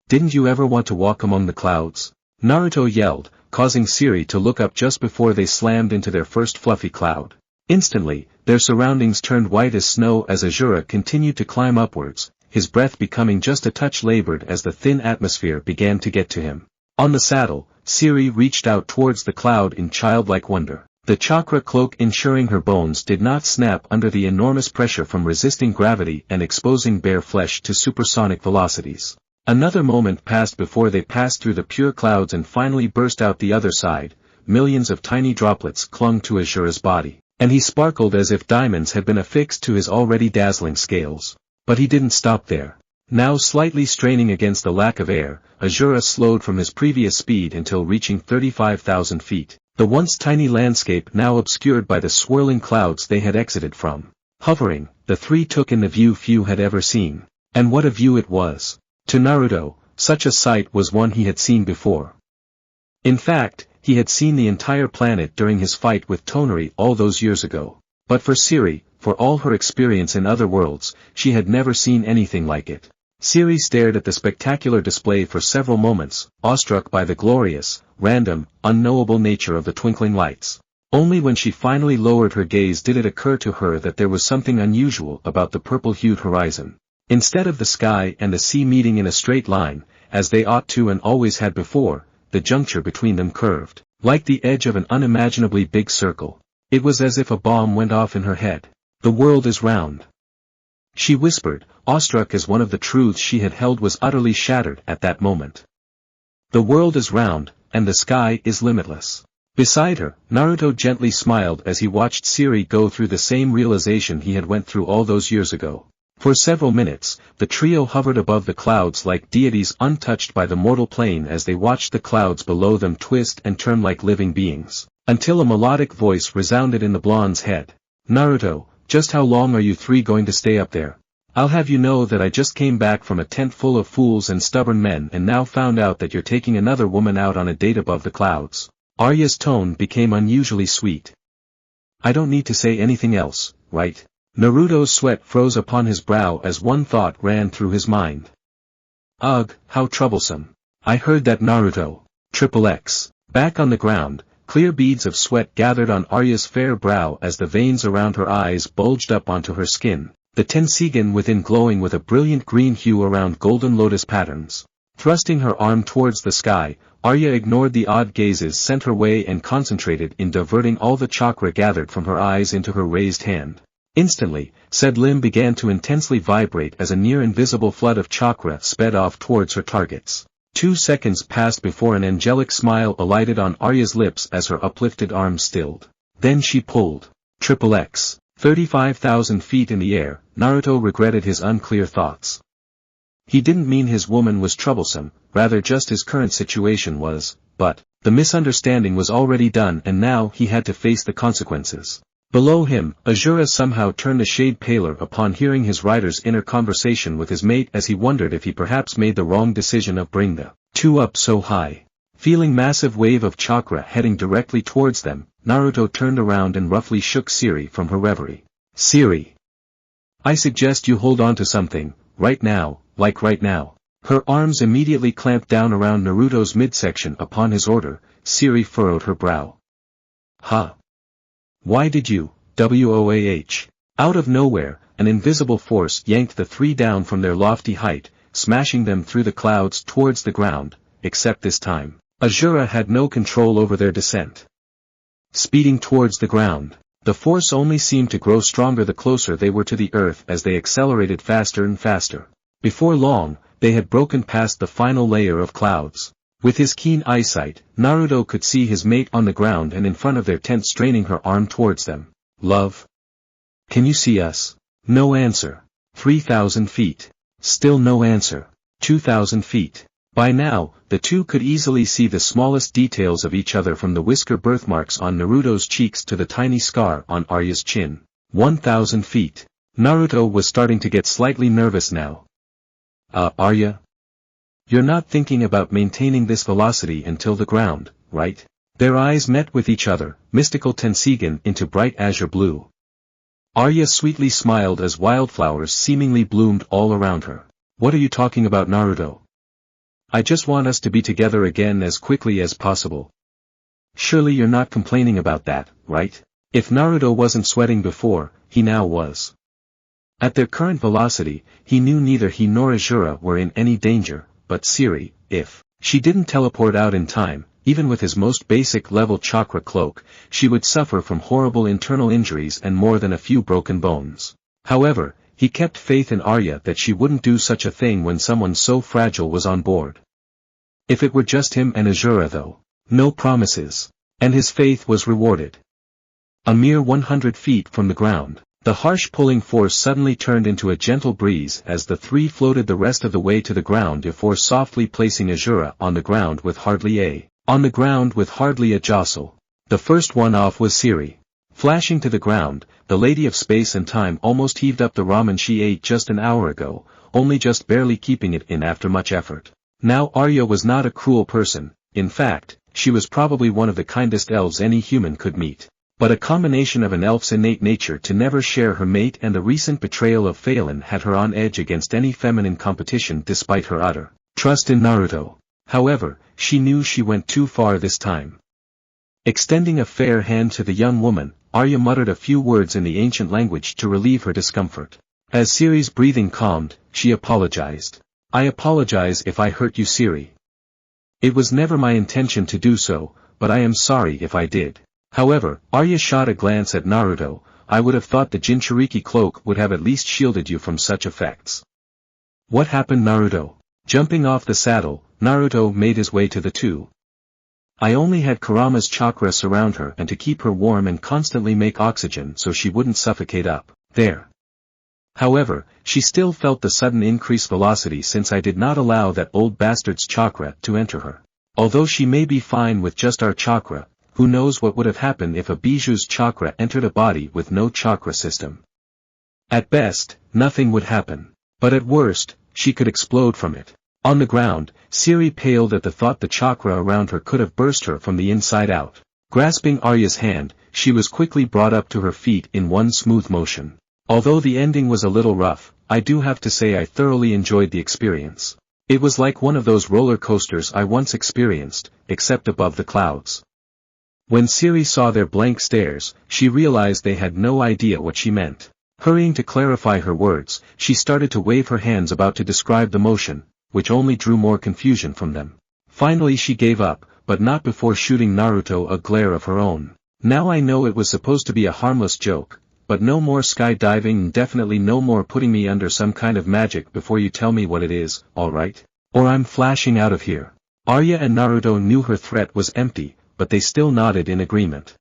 Didn't you ever want to walk among the clouds? Naruto yelled, causing Siri to look up just before they slammed into their first fluffy cloud. Instantly, their surroundings turned white as snow as Azura continued to climb upwards, his breath becoming just a touch labored as the thin atmosphere began to get to him. On the saddle, Siri reached out towards the cloud in childlike wonder. The chakra cloak ensuring her bones did not snap under the enormous pressure from resisting gravity and exposing bare flesh to supersonic velocities. Another moment passed before they passed through the pure clouds and finally burst out the other side. Millions of tiny droplets clung to Azura's body, and he sparkled as if diamonds had been affixed to his already dazzling scales. But he didn't stop there. Now slightly straining against the lack of air, Azura slowed from his previous speed until reaching 35,000 feet, the once tiny landscape now obscured by the swirling clouds they had exited from. Hovering, the three took in the view few had ever seen. And what a view it was! To Naruto, such a sight was one he had seen before. In fact, he had seen the entire planet during his fight with Tonari all those years ago. But for Siri, for all her experience in other worlds, she had never seen anything like it. Siri stared at the spectacular display for several moments, awestruck by the glorious, random, unknowable nature of the twinkling lights. Only when she finally lowered her gaze did it occur to her that there was something unusual about the purple-hued horizon. Instead of the sky and the sea meeting in a straight line, as they ought to and always had before, the juncture between them curved, like the edge of an unimaginably big circle. It was as if a bomb went off in her head. The world is round. She whispered, awestruck as one of the truths she had held was utterly shattered at that moment. The world is round, and the sky is limitless. Beside her, Naruto gently smiled as he watched Siri go through the same realization he had went through all those years ago. For several minutes, the trio hovered above the clouds like deities untouched by the mortal plane as they watched the clouds below them twist and turn like living beings, until a melodic voice resounded in the blonde's head. Naruto, just how long are you three going to stay up there? I'll have you know that I just came back from a tent full of fools and stubborn men and now found out that you're taking another woman out on a date above the clouds. Arya's tone became unusually sweet. I don't need to say anything else, right? Naruto's sweat froze upon his brow as one thought ran through his mind. Ugh, how troublesome. I heard that Naruto. XXX. Back on the ground, clear beads of sweat gathered on Arya's fair brow as the veins around her eyes bulged up onto her skin, the Tensigen within glowing with a brilliant green hue around golden lotus patterns. Thrusting her arm towards the sky, Arya ignored the odd gazes sent her way and concentrated in diverting all the chakra gathered from her eyes into her raised hand. Instantly, said limb began to intensely vibrate as a near-invisible flood of chakra sped off towards her targets. 2 seconds passed before an angelic smile alighted on Arya's lips as her uplifted arms stilled. Then she pulled. XXX. 35,000 feet in the air, Naruto regretted his unclear thoughts. He didn't mean his woman was troublesome, rather just his current situation was, but, the misunderstanding was already done and now he had to face the consequences. Below him, Azura somehow turned a shade paler upon hearing his rider's inner conversation with his mate as he wondered if he perhaps made the wrong decision of bringing the two up so high. Feeling massive wave of chakra heading directly towards them, Naruto turned around and roughly shook Siri from her reverie. Siri. I suggest you hold on to something, right now, like right now. Her arms immediately clamped down around Naruto's midsection upon his order. Siri furrowed her brow. Huh? Why did you, WOAH? Out of nowhere, an invisible force yanked the three down from their lofty height, smashing them through the clouds towards the ground, except this time, Azura had no control over their descent. Speeding towards the ground, the force only seemed to grow stronger the closer they were to the earth as they accelerated faster and faster. Before long, they had broken past the final layer of clouds. With his keen eyesight, Naruto could see his mate on the ground and in front of their tent straining her arm towards them. Love? Can you see us? No answer. 3,000 feet. Still no answer. 2,000 feet. By now, the two could easily see the smallest details of each other from the whisker birthmarks on Naruto's cheeks to the tiny scar on Arya's chin. 1,000 feet. Naruto was starting to get slightly nervous now. Arya? You're not thinking about maintaining this velocity until the ground, right? Their eyes met with each other, mystical Tensigen into bright azure blue. Arya sweetly smiled as wildflowers seemingly bloomed all around her. What are you talking about, Naruto? I just want us to be together again as quickly as possible. Surely you're not complaining about that, right? If Naruto wasn't sweating before, he now was. At their current velocity, he knew neither he nor Azura were in any danger, but Siri, if she didn't teleport out in time, even with his most basic level chakra cloak, she would suffer from horrible internal injuries and more than a few broken bones. However, he kept faith in Arya that she wouldn't do such a thing when someone so fragile was on board. If it were just him and Azura though, no promises. And his faith was rewarded. A mere 100 feet from the ground, the harsh pulling force suddenly turned into a gentle breeze as the three floated the rest of the way to the ground before softly placing Azura on the ground with hardly a jostle. The first one off was Siri. Flashing to the ground, the Lady of Space and Time almost heaved up the ramen she ate just an hour ago, only just barely keeping it in after much effort. Now Arya was not a cruel person, in fact, she was probably one of the kindest elves any human could meet. But a combination of an elf's innate nature to never share her mate and the recent betrayal of Phelan had her on edge against any feminine competition despite her utter trust in Naruto. However, she knew she went too far this time. Extending a fair hand to the young woman, Arya muttered a few words in the ancient language to relieve her discomfort. As Siri's breathing calmed, she apologized. I apologize if I hurt you, Siri. It was never my intention to do so, but I am sorry if I did. However, Arya shot a glance at Naruto. I would have thought the Jinchuriki cloak would have at least shielded you from such effects. What happened, Naruto? Jumping off the saddle, Naruto made his way to the two. I only had Kurama's chakra surround her and to keep her warm and constantly make oxygen so she wouldn't suffocate up there. However, she still felt the sudden increased velocity since I did not allow that old bastard's chakra to enter her. Although she may be fine with just our chakra, who knows what would have happened if a Bijuu's chakra entered a body with no chakra system. At best, nothing would happen. But at worst, she could explode from it. On the ground, Siri paled at the thought the chakra around her could have burst her from the inside out. Grasping Arya's hand, she was quickly brought up to her feet in one smooth motion. Although the ending was a little rough, I do have to say I thoroughly enjoyed the experience. It was like one of those roller coasters I once experienced, except above the clouds. When Siri saw their blank stares, she realized they had no idea what she meant. Hurrying to clarify her words, she started to wave her hands about to describe the motion, which only drew more confusion from them. Finally she gave up, but not before shooting Naruto a glare of her own. Now I know it was supposed to be a harmless joke, but no more skydiving and definitely no more putting me under some kind of magic before you tell me what it is, alright? Or I'm flashing out of here. Arya and Naruto knew her threat was empty, but they still nodded in agreement.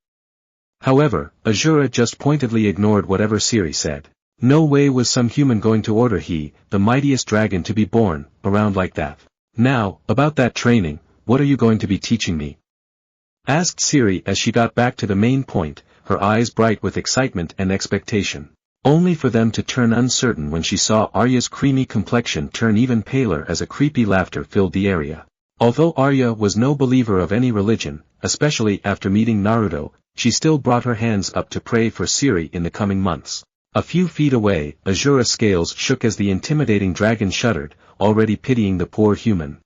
However, Azura just pointedly ignored whatever Siri said. No way was some human going to order he, the mightiest dragon, to be born around like that. Now, about that training, what are you going to be teaching me? Asked Siri as she got back to the main point, her eyes bright with excitement and expectation. Only for them to turn uncertain when she saw Arya's creamy complexion turn even paler as a creepy laughter filled the area. Although Arya was no believer of any religion, especially after meeting Naruto, she still brought her hands up to pray for Siri in the coming months. A few feet away, Azura's scales shook as the intimidating dragon shuddered, already pitying the poor human.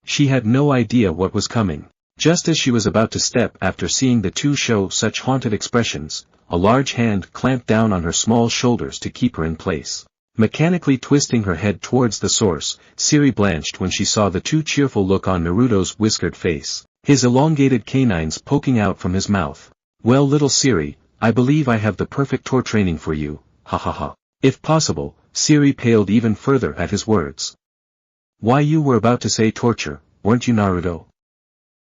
She had no idea what was coming. Just as she was about to step after seeing the two show such haunted expressions, a large hand clamped down on her small shoulders to keep her in place. Mechanically twisting her head towards the source, Siri blanched when she saw the too cheerful look on Naruto's whiskered face, his elongated canines poking out from his mouth. Well, little Siri, I believe I have the perfect tour training for you, ha ha ha. If possible, Siri paled even further at his words. Why, you were about to say torture, weren't you, Naruto?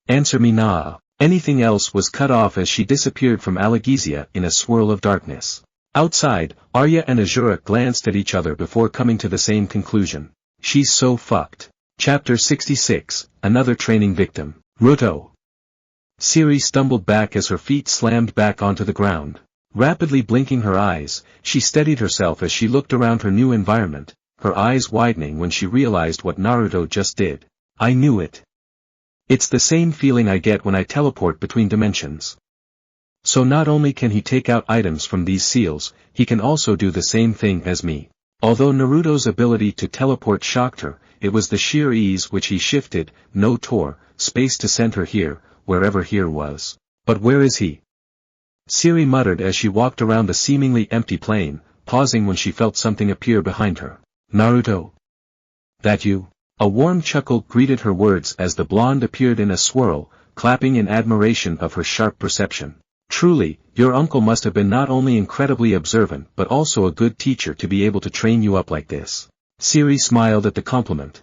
Answer me, nah. Anything else was cut off as she disappeared from Allegezia in a swirl of darkness. Outside, Arya and Azura glanced at each other before coming to the same conclusion. She's so fucked. Chapter 66, Another Training Victim. Ruto. Siri stumbled back as her feet slammed back onto the ground. Rapidly blinking her eyes, she steadied herself as she looked around her new environment, her eyes widening when she realized what Naruto just did. I knew it. It's the same feeling I get when I teleport between dimensions. So not only can he take out items from these seals, he can also do the same thing as me. Although Naruto's ability to teleport shocked her, it was the sheer ease which he shifted, no tour, space to send her here, wherever here was. But where is he? Siri muttered as she walked around the seemingly empty plain, pausing when she felt something appear behind her. Naruto? That you? A warm chuckle greeted her words as the blonde appeared in a swirl, clapping in admiration of her sharp perception. Truly, your uncle must have been not only incredibly observant but also a good teacher to be able to train you up like this. Siri smiled at the compliment.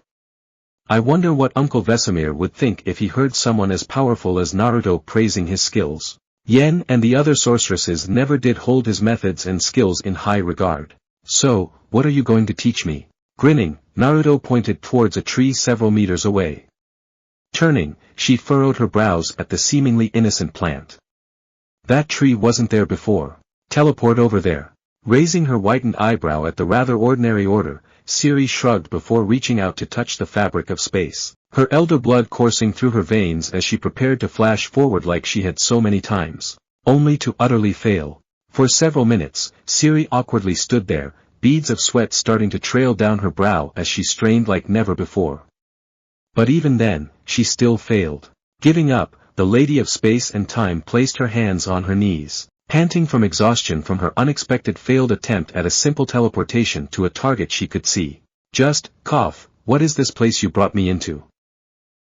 I wonder what Uncle Vesemir would think if he heard someone as powerful as Naruto praising his skills. Yen and the other sorceresses never did hold his methods and skills in high regard. So, what are you going to teach me? Grinning, Naruto pointed towards a tree several meters away. Turning, she furrowed her brows at the seemingly innocent plant. That tree wasn't there before. Teleport over there. Raising her whitened eyebrow at the rather ordinary order, Siri shrugged before reaching out to touch the fabric of space, her elder blood coursing through her veins as she prepared to flash forward like she had so many times, only to utterly fail. For several minutes, Siri awkwardly stood there, beads of sweat starting to trail down her brow as she strained like never before. But even then, she still failed. Giving up, the Lady of Space and Time placed her hands on her knees, panting from exhaustion from her unexpected failed attempt at a simple teleportation to a target she could see. Just, cough, what is this place you brought me into?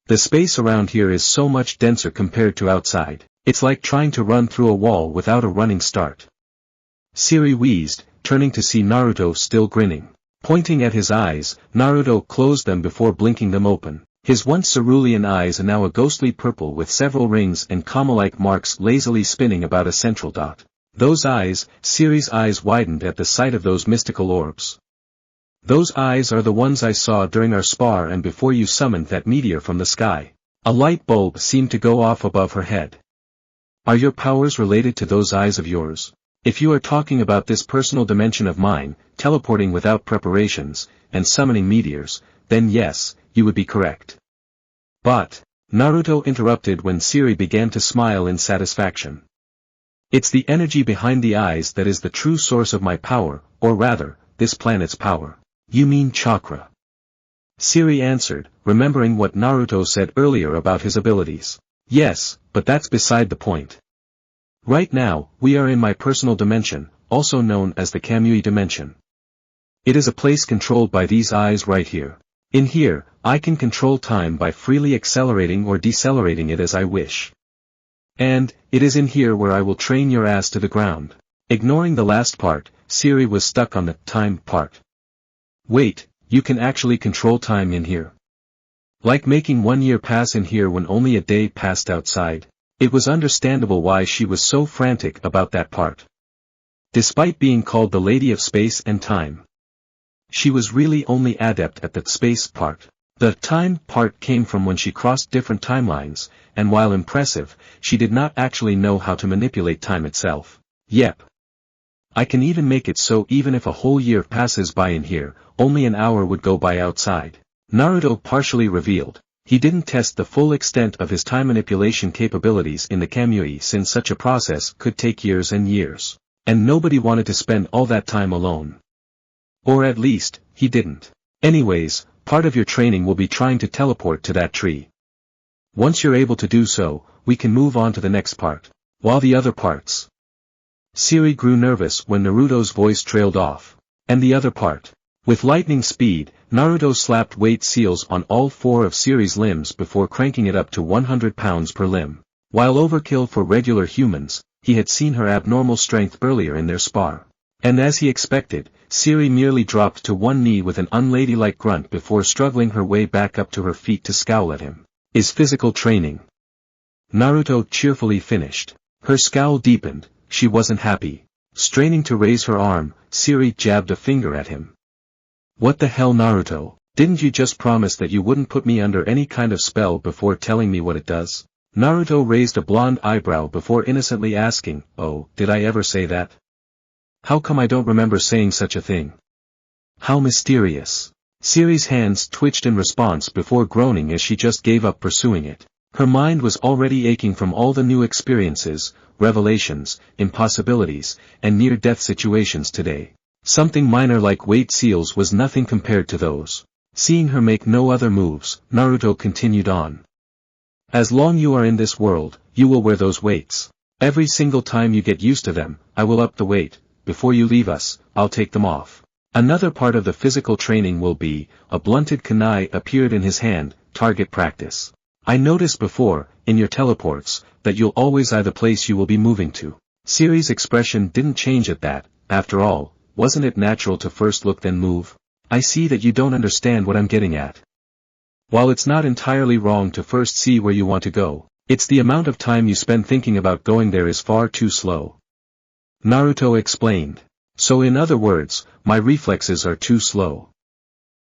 The space around here is so much denser compared to outside, it's like trying to run through a wall without a running start. Siri wheezed, turning to see Naruto still grinning. Pointing at his eyes, Naruto closed them before blinking them open. His once cerulean eyes are now a ghostly purple with several rings and comma-like marks lazily spinning about a central dot. Those eyes, Siri's eyes widened at the sight of those mystical orbs. Those eyes are the ones I saw during our spar and before you summoned that meteor from the sky. A light bulb seemed to go off above her head. Are your powers related to those eyes of yours? If you are talking about this personal dimension of mine, teleporting without preparations, and summoning meteors, then yes, you would be correct. But, Naruto interrupted when Siri began to smile in satisfaction. It's the energy behind the eyes that is the true source of my power, or rather, this planet's power. You mean chakra? Siri answered, remembering what Naruto said earlier about his abilities. Yes, but that's beside the point. Right now, we are in my personal dimension, also known as the kamui dimension. It is a place controlled by these eyes right here. In here, I can control time by freely accelerating or decelerating it as I wish. And, it is in here where I will train your ass to the ground. Ignoring the last part, Siri was stuck on the time part. Wait, you can actually control time in here? Like making 1 year pass in here when only a day passed outside? It was understandable why she was so frantic about that part. Despite being called the Lady of Space and Time, she was really only adept at the space part. The time part came from when she crossed different timelines, and while impressive, she did not actually know how to manipulate time itself. Yep. I can even make it so even if a whole year passes by in here, only an hour would go by outside. Naruto partially revealed. He didn't test the full extent of his time manipulation capabilities in the kamui since such a process could take years and years. and nobody wanted to spend all that time alone. Or at least, he didn't. Anyways, part of your training will be trying to teleport to that tree. Once you're able to do so, we can move on to the next part. While the other parts. Siri grew nervous when Naruto's voice trailed off. And the other part. With lightning speed, Naruto slapped weight seals on all 4 of Siri's limbs before cranking it up to 100 pounds per limb. While overkill for regular humans, he had seen her abnormal strength earlier in their spar. And as he expected, Siri merely dropped to one knee with an unladylike grunt before struggling her way back up to her feet to scowl at him. Is physical training. Naruto cheerfully finished. Her scowl deepened, she wasn't happy. Straining to raise her arm, Siri jabbed a finger at him. What the hell, Naruto? Didn't you just promise that you wouldn't put me under any kind of spell before telling me what it does? Naruto raised a blonde eyebrow before innocently asking, oh, did I ever say that? How come I don't remember saying such a thing? How mysterious. Siri's hands twitched in response before groaning as she just gave up pursuing it. Her mind was already aching from all the new experiences, revelations, impossibilities, and near-death situations today. Something minor like weight seals was nothing compared to those. Seeing her make no other moves, Naruto continued on. As long you are in this world, you will wear those weights. Every single time you get used to them, I will up the weight. Before you leave us, I'll take them off. Another part of the physical training will be, a blunted kunai appeared in his hand, target practice. I noticed before, in your teleports, that you'll always eye the place you will be moving to. Siri's expression didn't change at that. After all, wasn't it natural to first look then move? I see that you don't understand what I'm getting at. While it's not entirely wrong to first see where you want to go, it's the amount of time you spend thinking about going there is far too slow. Naruto explained. So in other words, my reflexes are too slow.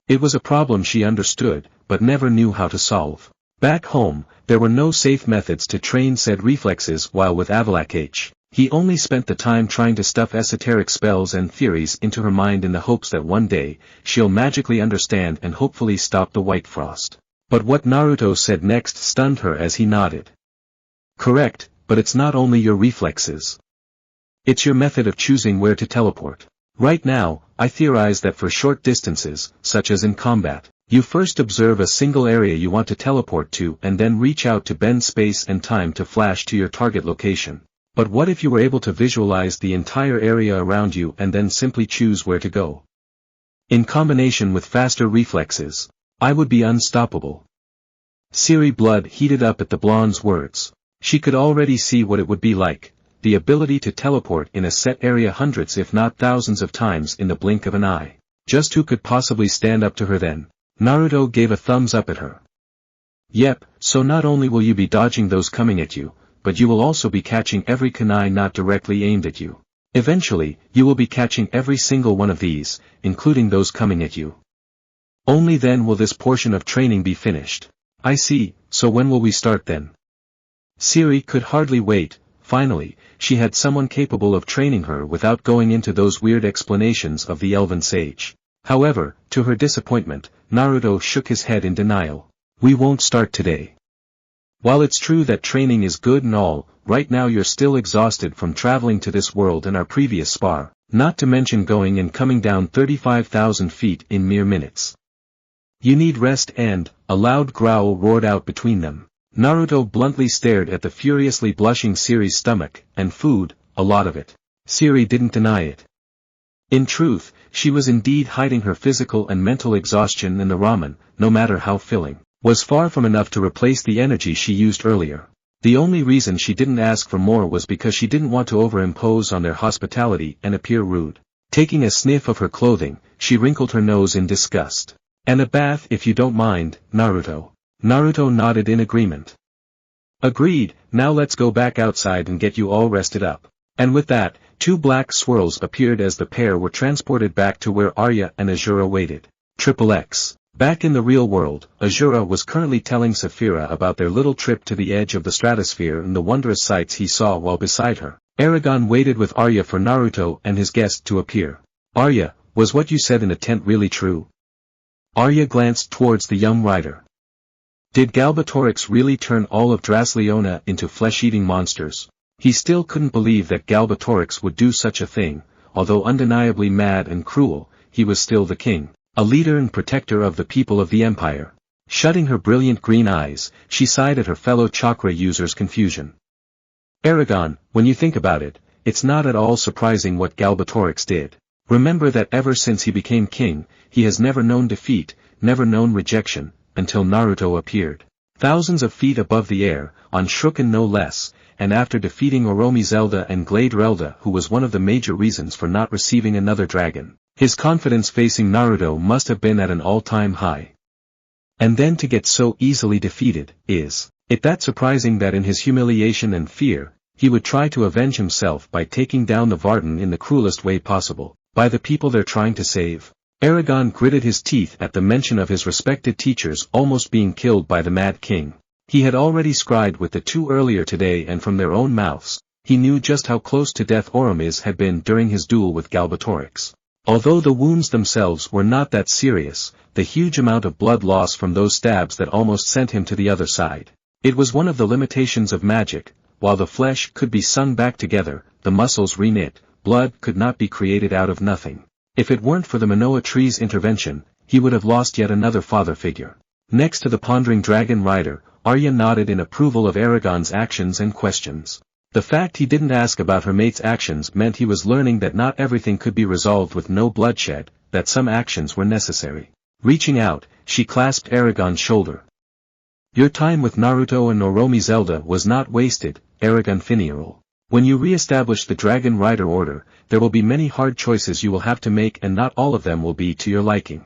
It was a problem she understood, but never knew how to solve. Back home, there were no safe methods to train said reflexes while with Avalak. He only spent the time trying to stuff esoteric spells and theories into her mind in the hopes that one day, she'll magically understand and hopefully stop the white frost. But what Naruto said next stunned her as he nodded. Correct, but it's not only your reflexes. It's your method of choosing where to teleport. Right now, I theorize that for short distances, such as in combat, you first observe a single area you want to teleport to and then reach out to bend space and time to flash to your target location. But what if you were able to visualize the entire area around you and then simply choose where to go? In combination with faster reflexes, I would be unstoppable. Siri blood heated up at the blonde's words. She could already see what it would be like, the ability to teleport in a set area hundreds if not thousands of times in the blink of an eye. Just who could possibly stand up to her then? Naruto gave a thumbs up at her. Yep, so not only will you be dodging those coming at you, but you will also be catching every kunai not directly aimed at you. Eventually, you will be catching every single one of these, including those coming at you. Only then will this portion of training be finished. I see, so when will we start then? Siri could hardly wait. Finally, she had someone capable of training her without going into those weird explanations of the elven sage. However, to her disappointment, Naruto shook his head in denial. We won't start today. While it's true that training is good and all, right now you're still exhausted from traveling to this world and our previous spar, not to mention going and coming down 35,000 feet in mere minutes. You need rest and, a loud growl roared out between them. Naruto bluntly stared at the furiously blushing Siri's stomach, and food, a lot of it. Siri didn't deny it. In truth, she was indeed hiding her physical and mental exhaustion, and the ramen, no matter how filling, was far from enough to replace the energy she used earlier. The only reason she didn't ask for more was because she didn't want to overimpose on their hospitality and appear rude. Taking a sniff of her clothing, she wrinkled her nose in disgust. And a bath if you don't mind, Naruto. Naruto nodded in agreement. Agreed, now let's go back outside and get you all rested up. And with that, two black swirls appeared as the pair were transported back to where Arya and Azura waited. XXX. Back in the real world, Azura was currently telling Saphira about their little trip to the edge of the stratosphere and the wondrous sights he saw while beside her. Eragon waited with Arya for Naruto and his guest to appear. Arya, was what you said in the tent really true? Arya glanced towards the young rider. Did Galbatorix really turn all of Drasleona into flesh-eating monsters? He still couldn't believe that Galbatorix would do such a thing. Although undeniably mad and cruel, he was still the king, a leader and protector of the people of the empire. Shutting her brilliant green eyes, she sighed at her fellow chakra user's confusion. Eragon, when you think about it, it's not at all surprising what Galbatorix did. Remember that ever since he became king, he has never known defeat, never known rejection, until Naruto appeared. Thousands of feet above the air, on Shuriken no less, and after defeating Oromi Zelda and Glade Relda, who was one of the major reasons for not receiving another dragon, his confidence facing Naruto must have been at an all-time high. And then to get so easily defeated, is it that surprising that in his humiliation and fear, he would try to avenge himself by taking down the Varden in the cruelest way possible, by the people they're trying to save? Eragon gritted his teeth at the mention of his respected teachers almost being killed by the Mad King. He had already scried with the two earlier today, and from their own mouths, he knew just how close to death Oromis had been during his duel with Galbatorix. Although the wounds themselves were not that serious, the huge amount of blood loss from those stabs that almost sent him to the other side. It was one of the limitations of magic. While the flesh could be sewn back together, the muscles reknit, blood could not be created out of nothing. If it weren't for the Manoa tree's intervention, he would have lost yet another father figure. Next to the pondering dragon rider, Arya nodded in approval of Eragon's actions and questions. The fact he didn't ask about her mate's actions meant he was learning that not everything could be resolved with no bloodshed, that some actions were necessary. Reaching out, she clasped Eragon's shoulder. Your time with Naruto and Oromi Zelda was not wasted, Eragon Finiral. When you re-establish the Dragon Rider Order, there will be many hard choices you will have to make, and not all of them will be to your liking.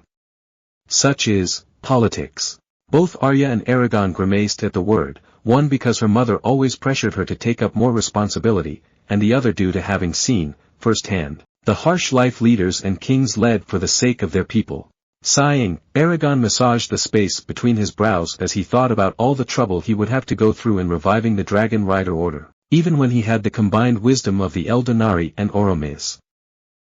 Such is politics. Both Arya and Eragon grimaced at the word, one because her mother always pressured her to take up more responsibility, and the other due to having seen, firsthand, the harsh life leaders and kings led for the sake of their people. Sighing, Eragon massaged the space between his brows as he thought about all the trouble he would have to go through in reviving the Dragon Rider Order, even when he had the combined wisdom of the Eldenari and Oromis.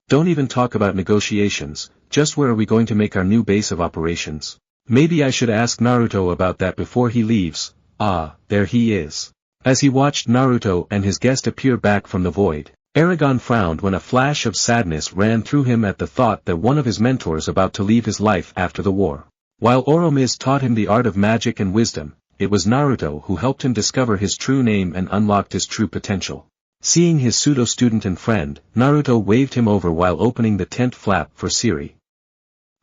Don't even talk about negotiations, just where are we going to make our new base of operations? Maybe I should ask Naruto about that before he leaves. Ah, there he is. As he watched Naruto and his guest appear back from the void, Eragon frowned when a flash of sadness ran through him at the thought that one of his mentors about to leave his life after the war. While Oromis taught him the art of magic and wisdom, it was Naruto who helped him discover his true name and unlocked his true potential. Seeing his pseudo-student and friend, Naruto waved him over while opening the tent flap for Siri.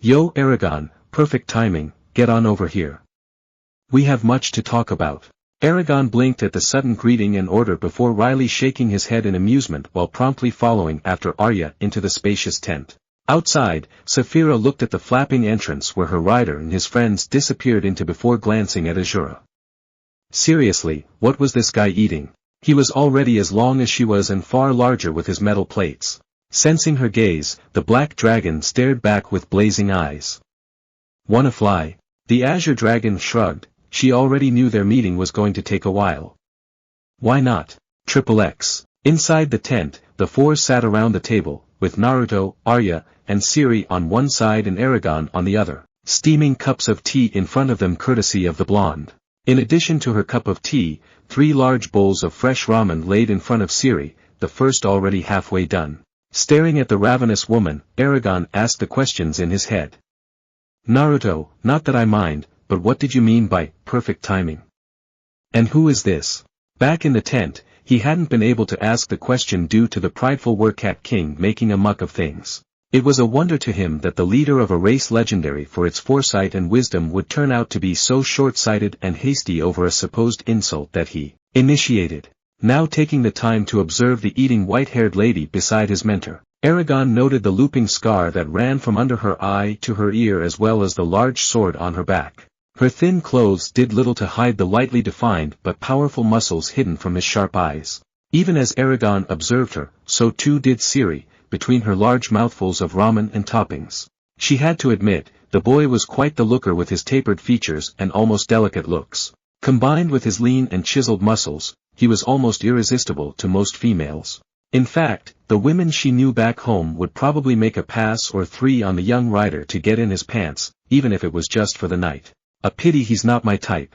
Yo Eragon, perfect timing, get on over here. We have much to talk about. Eragon blinked at the sudden greeting and order before wryly shaking his head in amusement while promptly following after Arya into the spacious tent. Outside, Saphira looked at the flapping entrance where her rider and his friends disappeared into before glancing at Azura. Seriously, what was this guy eating? He was already as long as she was and far larger with his metal plates. Sensing her gaze, the black dragon stared back with blazing eyes. Wanna fly? The azure dragon shrugged. She already knew their meeting was going to take a while. Why not? XXX. Inside the tent, the four sat around the table, with Naruto, Arya, and Siri on one side and Eragon on the other, steaming cups of tea in front of them courtesy of the blonde. In addition to her cup of tea, 3 large bowls of fresh ramen laid in front of Siri, the first already halfway done. Staring at the ravenous woman, Eragon asked the questions in his head. Naruto, not that I mind, but what did you mean by perfect timing? And who is this? Back in the tent, he hadn't been able to ask the question due to the prideful Werkat King making a muck of things. It was a wonder to him that the leader of a race legendary for its foresight and wisdom would turn out to be so short-sighted and hasty over a supposed insult that he initiated. Now taking the time to observe the eating white-haired lady beside his mentor, Eragon noted the looping scar that ran from under her eye to her ear as well as the large sword on her back. Her thin clothes did little to hide the lightly defined but powerful muscles hidden from his sharp eyes. Even as Eragon observed her, so too did Siri, between her large mouthfuls of ramen and toppings. She had to admit, the boy was quite the looker with his tapered features and almost delicate looks. Combined with his lean and chiseled muscles, he was almost irresistible to most females. In fact, the women she knew back home would probably make a pass or 3 on the young rider to get in his pants, even if it was just for the night. A pity he's not my type.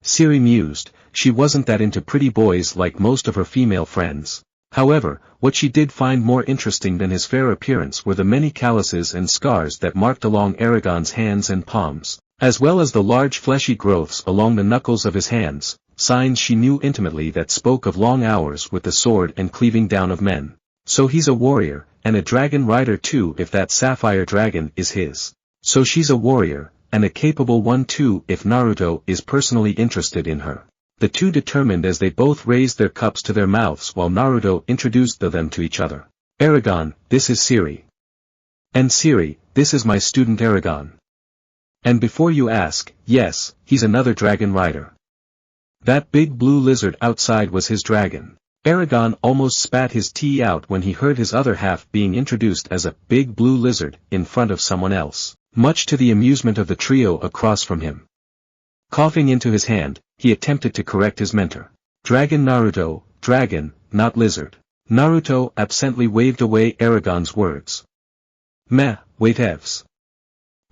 Siri mused, she wasn't that into pretty boys like most of her female friends. However, what she did find more interesting than his fair appearance were the many calluses and scars that marked along Eragon's hands and palms, as well as the large fleshy growths along the knuckles of his hands, signs she knew intimately that spoke of long hours with the sword and cleaving down of men. So he's a warrior, and a dragon rider too if that sapphire dragon is his. So she's a warrior, and a capable one too if Naruto is personally interested in her. The two determined as they both raised their cups to their mouths while Naruto introduced them to each other. Eragon, this is Siri. And Siri, this is my student Eragon. And before you ask, yes, he's another dragon rider. That big blue lizard outside was his dragon. Eragon almost spat his tea out when he heard his other half being introduced as a big blue lizard in front of someone else, much to the amusement of the trio across from him. Coughing into his hand, he attempted to correct his mentor. Dragon Naruto, dragon, not lizard. Naruto absently waved away Eragon's words. Meh, whatevs.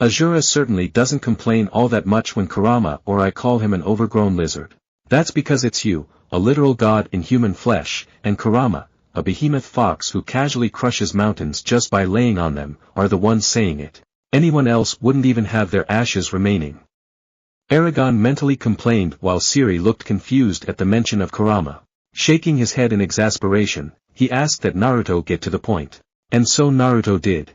Azura certainly doesn't complain all that much when Kurama or I call him an overgrown lizard. That's because it's you, a literal god in human flesh, and Kurama, a behemoth fox who casually crushes mountains just by laying on them, are the ones saying it. Anyone else wouldn't even have their ashes remaining. Eragon mentally complained while Siri looked confused at the mention of Kurama. Shaking his head in exasperation, he asked that Naruto get to the point. And so Naruto did.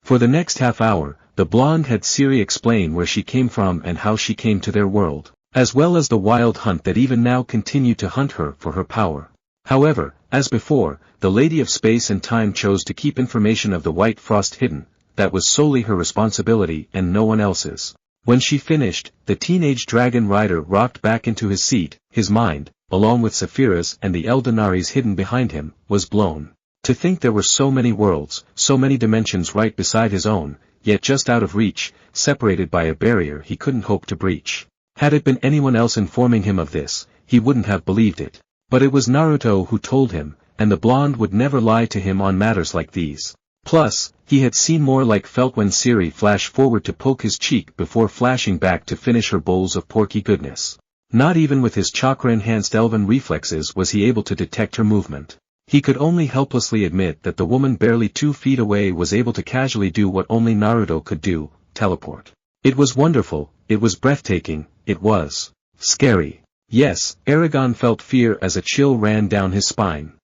For the next half hour, the blonde had Siri explain where she came from and how she came to their world, as well as the wild hunt that even now continued to hunt her for her power. However, as before, the Lady of Space and Time chose to keep information of the White Frost hidden. That was solely her responsibility and no one else's. When she finished, the teenage dragon rider rocked back into his seat, his mind, along with Saphira's and the Eldenari's hidden behind him, was blown. To think there were so many worlds, so many dimensions right beside his own, yet just out of reach, separated by a barrier he couldn't hope to breach. Had it been anyone else informing him of this, he wouldn't have believed it. But it was Naruto who told him, and the blonde would never lie to him on matters like these. Plus, he had seen more like felt when Siri flashed forward to poke his cheek before flashing back to finish her bowls of porky goodness. Not even with his chakra-enhanced elven reflexes was he able to detect her movement. He could only helplessly admit that the woman barely 2 feet away was able to casually do what only Naruto could do, teleport. It was wonderful, it was breathtaking, it was scary. Yes, Eragon felt fear as a chill ran down his spine.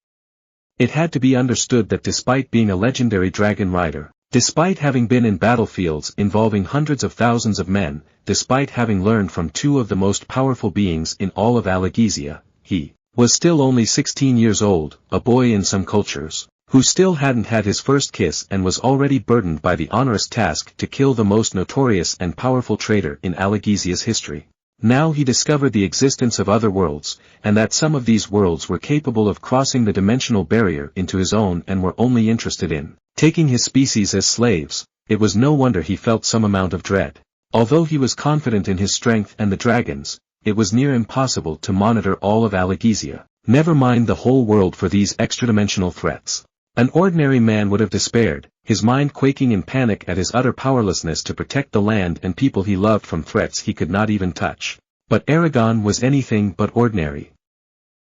It had to be understood that despite being a legendary dragon rider, despite having been in battlefields involving hundreds of thousands of men, despite having learned from 2 of the most powerful beings in all of Allegezia, he was still only 16 years old, a boy in some cultures, who still hadn't had his first kiss and was already burdened by the onerous task to kill the most notorious and powerful traitor in Allegezia's history. Now he discovered the existence of other worlds, and that some of these worlds were capable of crossing the dimensional barrier into his own and were only interested in taking his species as slaves. It was no wonder he felt some amount of dread. Although he was confident in his strength and the dragons, it was near impossible to monitor all of Allegezia, never mind the whole world for these extra-dimensional threats. An ordinary man would have despaired, his mind quaking in panic at his utter powerlessness to protect the land and people he loved from threats he could not even touch. But Eragon was anything but ordinary.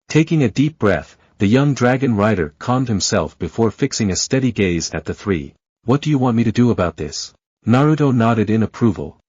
Taking a deep breath, the young dragon rider calmed himself before fixing a steady gaze at the 3. What do you want me to do about this? Naruto nodded in approval.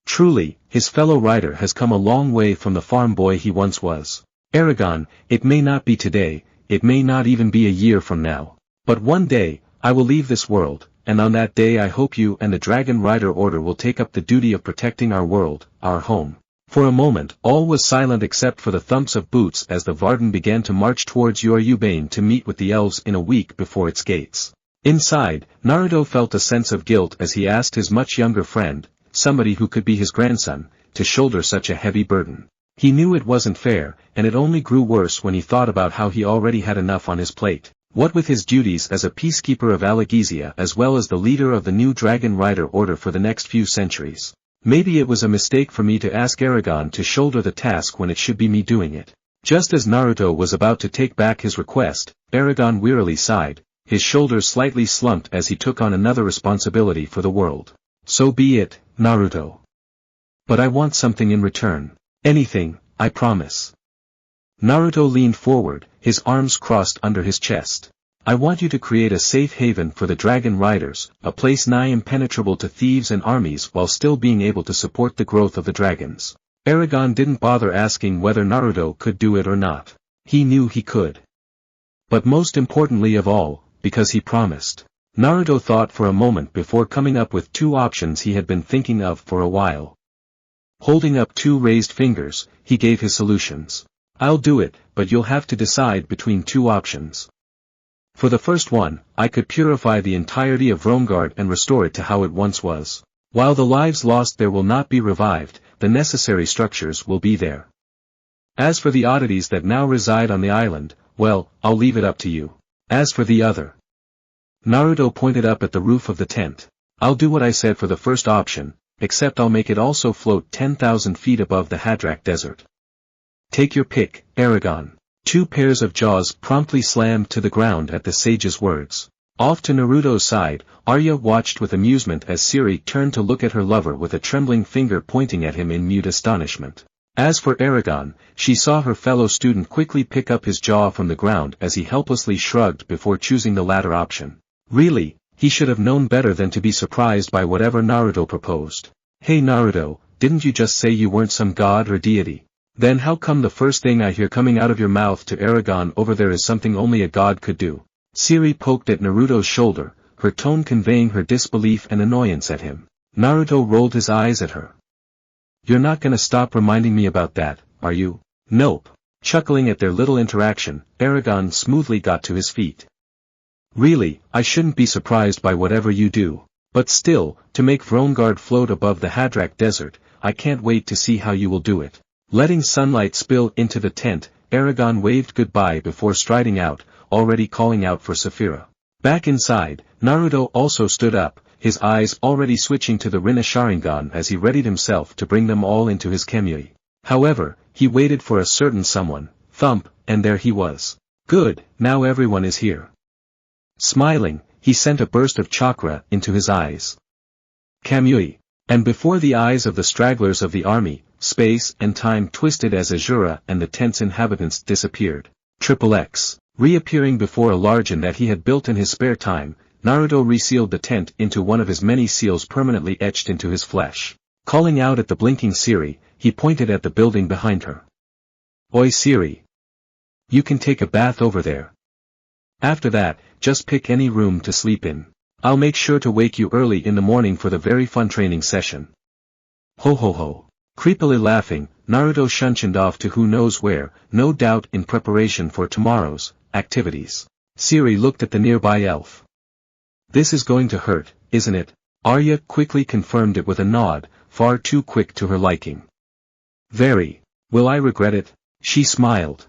Truly, his fellow rider has come a long way from the farm boy he once was. Eragon, it may not be today, it may not even be a year from now. But one day, I will leave this world, and on that day I hope you and the Dragon Rider Order will take up the duty of protecting our world, our home. For a moment, all was silent except for the thumps of boots as the Varden began to march towards Yoryubain to meet with the elves in a week before its gates. Inside, Naruto felt a sense of guilt as he asked his much younger friend, somebody who could be his grandson, to shoulder such a heavy burden. He knew it wasn't fair, and it only grew worse when he thought about how he already had enough on his plate. What with his duties as a peacekeeper of Allegezia as well as the leader of the new Dragon Rider Order for the next few centuries. Maybe it was a mistake for me to ask Eragon to shoulder the task when it should be me doing it. Just as Naruto was about to take back his request, Eragon wearily sighed, his shoulders slightly slumped as he took on another responsibility for the world. So be it, Naruto. But I want something in return. Anything, I promise. Naruto leaned forward, his arms crossed under his chest. I want you to create a safe haven for the dragon riders, a place nigh impenetrable to thieves and armies while still being able to support the growth of the dragons. Eragon didn't bother asking whether Naruto could do it or not. He knew he could. But most importantly of all, because he promised. Naruto thought for a moment before coming up with two options he had been thinking of for a while. Holding up two raised fingers, he gave his solutions. I'll do it, but you'll have to decide between two options. For the first one, I could purify the entirety of Romgard and restore it to how it once was. While the lives lost there will not be revived, the necessary structures will be there. As for the oddities that now reside on the island, well, I'll leave it up to you. As for the other. Naruto pointed up at the roof of the tent. I'll do what I said for the first option, except I'll make it also float 10,000 feet above the Hadrak Desert. Take your pick, Eragon. Two pairs of jaws promptly slammed to the ground at the sage's words. Off to Naruto's side, Arya watched with amusement as Siri turned to look at her lover with a trembling finger pointing at him in mute astonishment. As for Eragon, she saw her fellow student quickly pick up his jaw from the ground as he helplessly shrugged before choosing the latter option. Really, he should have known better than to be surprised by whatever Naruto proposed. Hey Naruto, didn't you just say you weren't some god or deity? Then how come the first thing I hear coming out of your mouth to Eragon over there is something only a god could do? Siri poked at Naruto's shoulder, her tone conveying her disbelief and annoyance at him. Naruto rolled his eyes at her. You're not gonna stop reminding me about that, are you? Nope. Chuckling at their little interaction, Eragon smoothly got to his feet. Really, I shouldn't be surprised by whatever you do. But still, to make Vrongard float above the Hadrak Desert, I can't wait to see how you will do it. Letting sunlight spill into the tent, Eragon waved goodbye before striding out, already calling out for Saphira. Back inside, Naruto also stood up, his eyes already switching to the Rinne Sharingan as he readied himself to bring them all into his kamui. However, he waited for a certain someone, thump, and there he was. Good, now everyone is here. Smiling, he sent a burst of chakra into his eyes. Kamui. And before the eyes of the stragglers of the army, space and time twisted as Azura and the tent's inhabitants disappeared. XXX. Reappearing before a large inn that he had built in his spare time, Naruto resealed the tent into one of his many seals permanently etched into his flesh. Calling out at the blinking Siri, he pointed at the building behind her. Oi Siri. You can take a bath over there. After that, just pick any room to sleep in. I'll make sure to wake you early in the morning for the very fun training session. Ho ho ho. Creepily laughing, Naruto shunched off to who knows where, no doubt in preparation for tomorrow's activities. Siri looked at the nearby elf. This is going to hurt, isn't it? Arya quickly confirmed it with a nod, far too quick to her liking. Very. Will I regret it? She smiled.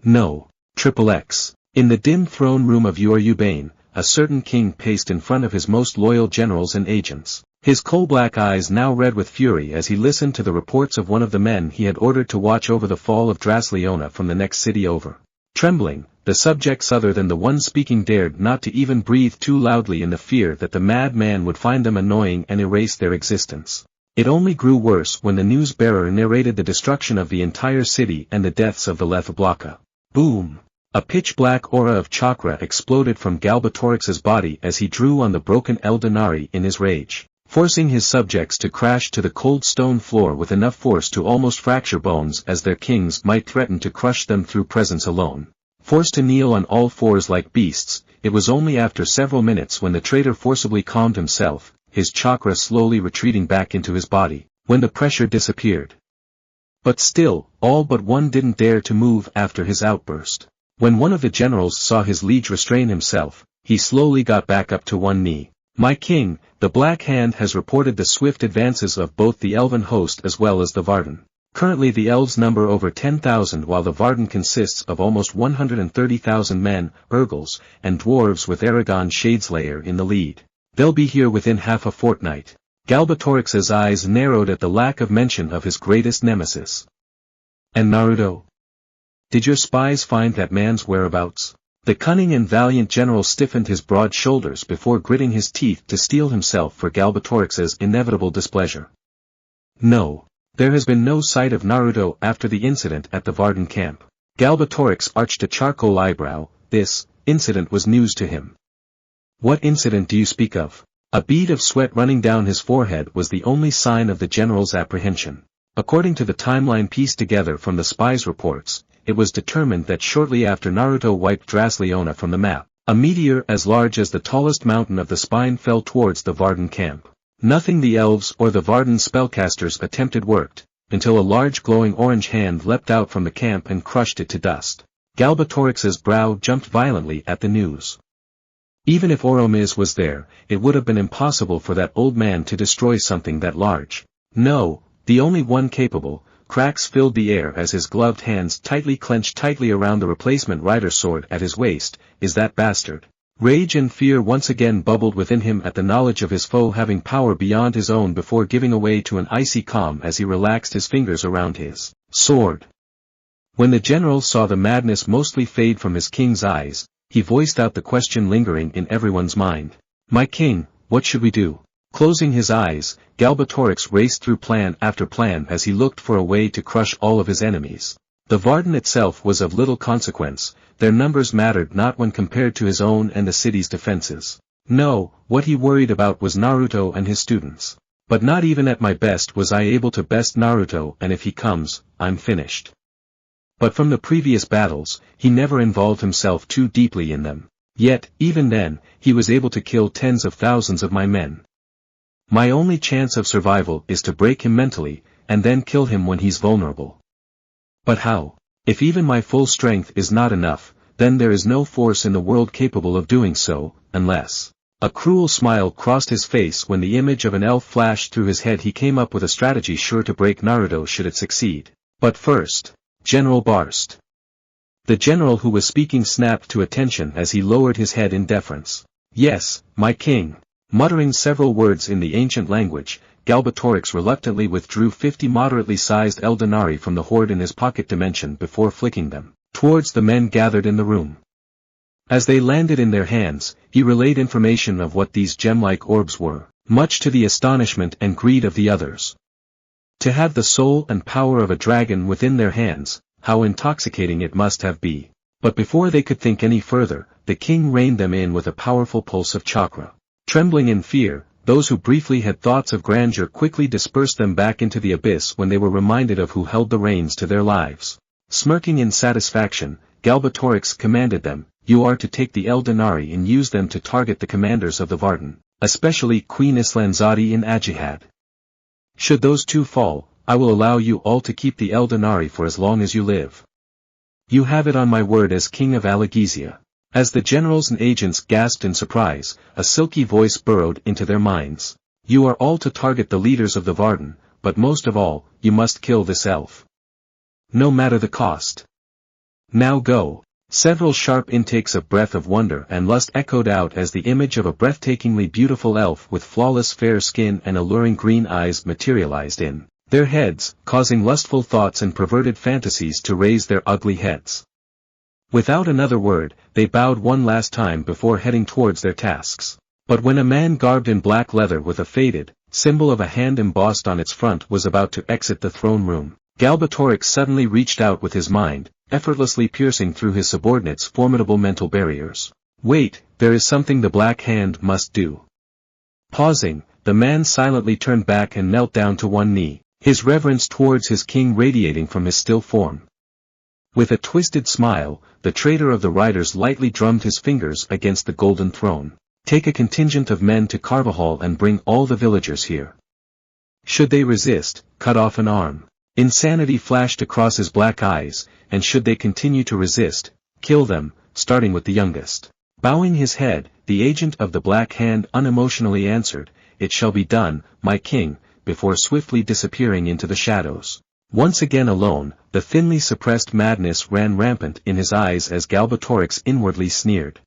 No. XXX. In the dim throne room of Yoryubain, a certain king paced in front of his most loyal generals and agents. His coal-black eyes now red with fury as he listened to the reports of one of the men he had ordered to watch over the fall of Drasleona from the next city over. Trembling, the subjects other than the one speaking dared not to even breathe too loudly in the fear that the madman would find them annoying and erase their existence. It only grew worse when the news-bearer narrated the destruction of the entire city and the deaths of the Lethablaka. Boom! A pitch-black aura of chakra exploded from Galbatorix's body as he drew on the broken Eldenari in his rage, forcing his subjects to crash to the cold stone floor with enough force to almost fracture bones as their kings might threaten to crush them through presence alone. Forced to kneel on all fours like beasts, it was only after several minutes when the traitor forcibly calmed himself, his chakra slowly retreating back into his body, when the pressure disappeared. But still, all but one didn't dare to move after his outburst. When one of the generals saw his liege restrain himself, he slowly got back up to one knee. My king, the Black Hand has reported the swift advances of both the elven host as well as the Varden. Currently the elves number over 10,000 while the Varden consists of almost 130,000 men, Urgles, and dwarves with Eragon Shadeslayer in the lead. They'll be here within half a fortnight. Galbatorix's eyes narrowed at the lack of mention of his greatest nemesis. And Naruto? Did your spies find that man's whereabouts? The cunning and valiant general stiffened his broad shoulders before gritting his teeth to steel himself for Galbatorix's inevitable displeasure. No. There has been no sight of Naruto after the incident at the Varden camp. Galbatorix arched a charcoal eyebrow. This incident was news to him. What incident do you speak of? A bead of sweat running down his forehead was the only sign of the general's apprehension. According to the timeline pieced together from the spies' reports, it was determined that shortly after Naruto wiped Drasleona from the map, a meteor as large as the tallest mountain of the spine fell towards the Varden camp. Nothing the elves or the Varden spellcasters attempted worked, until a large glowing orange hand leapt out from the camp and crushed it to dust. Galbatorix's brow jumped violently at the news. Even if Oromiz was there, it would have been impossible for that old man to destroy something that large. No, the only one capable. Cracks filled the air as his gloved hands tightly clenched tightly around the replacement rider's sword at his waist. Is that bastard? Rage and fear once again bubbled within him at the knowledge of his foe having power beyond his own before giving way to an icy calm as he relaxed his fingers around his sword. When the general saw the madness mostly fade from his king's eyes, he voiced out the question lingering in everyone's mind. My king, what should we do? Closing his eyes, Galbatorix raced through plan after plan as he looked for a way to crush all of his enemies. The Varden itself was of little consequence, their numbers mattered not when compared to his own and the city's defenses. No, what he worried about was Naruto and his students. But not even at my best was I able to best Naruto, and if he comes, I'm finished. But from the previous battles, he never involved himself too deeply in them. Yet, even then, he was able to kill tens of thousands of my men. My only chance of survival is to break him mentally, and then kill him when he's vulnerable. But how? If even my full strength is not enough, then there is no force in the world capable of doing so, unless... A cruel smile crossed his face when the image of an elf flashed through his head. He came up with a strategy sure to break Naruto should it succeed. But first, General Barst. The general who was speaking snapped to attention as he lowered his head in deference. Yes, my king. Muttering several words in the ancient language, Galbatorix reluctantly withdrew 50 moderately sized Eldenari from the hoard in his pocket dimension before flicking them towards the men gathered in the room. As they landed in their hands, he relayed information of what these gem-like orbs were, much to the astonishment and greed of the others. To have the soul and power of a dragon within their hands, how intoxicating it must have been. But before they could think any further, the king reined them in with a powerful pulse of chakra. Trembling in fear, those who briefly had thoughts of grandeur quickly dispersed them back into the abyss when they were reminded of who held the reins to their lives. Smirking in satisfaction, Galbatorix commanded them, you are to take the Eldenari and use them to target the commanders of the Varden, especially Queen Islanzadi and Ajihad. Should those two fall, I will allow you all to keep the Eldenari for as long as you live. You have it on my word as king of Alagizia. As the generals and agents gasped in surprise, a silky voice burrowed into their minds. You are all to target the leaders of the Varden, but most of all, you must kill this elf. No matter the cost. Now go. Several sharp intakes of breath of wonder and lust echoed out as the image of a breathtakingly beautiful elf with flawless fair skin and alluring green eyes materialized in their heads, causing lustful thoughts and perverted fantasies to raise their ugly heads. Without another word, they bowed one last time before heading towards their tasks. But when a man garbed in black leather with a faded symbol of a hand embossed on its front was about to exit the throne room, Galbatorix suddenly reached out with his mind, effortlessly piercing through his subordinates' formidable mental barriers. Wait, there is something the Black Hand must do. Pausing, the man silently turned back and knelt down to one knee, his reverence towards his king radiating from his still form. With a twisted smile, the traitor of the riders lightly drummed his fingers against the golden throne. Take a contingent of men to Carvajal and bring all the villagers here. Should they resist, cut off an arm. Insanity flashed across his black eyes, and should they continue to resist, kill them, starting with the youngest. Bowing his head, the agent of the Black Hand unemotionally answered, It shall be done, my king, before swiftly disappearing into the shadows. Once again alone, the thinly suppressed madness ran rampant in his eyes as Galbatorix inwardly sneered.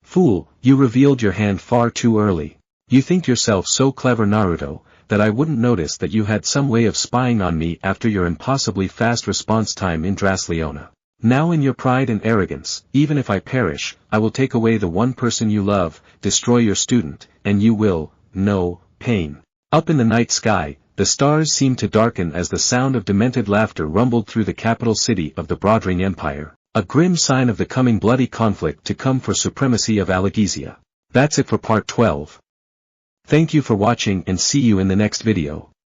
Fool, you revealed your hand far too early. You think yourself so clever, Naruto, that I wouldn't notice that you had some way of spying on me after your impossibly fast response time in Drasleona. Now in your pride and arrogance, even if I perish, I will take away the one person you love, destroy your student, and you will know pain. Up in the night sky, The stars seemed to darken as the sound of demented laughter rumbled through the capital city of the Broadring Empire, a grim sign of the coming bloody conflict to come for supremacy of Allegezia. That's it for part 12. Thank you for watching and see you in the next video.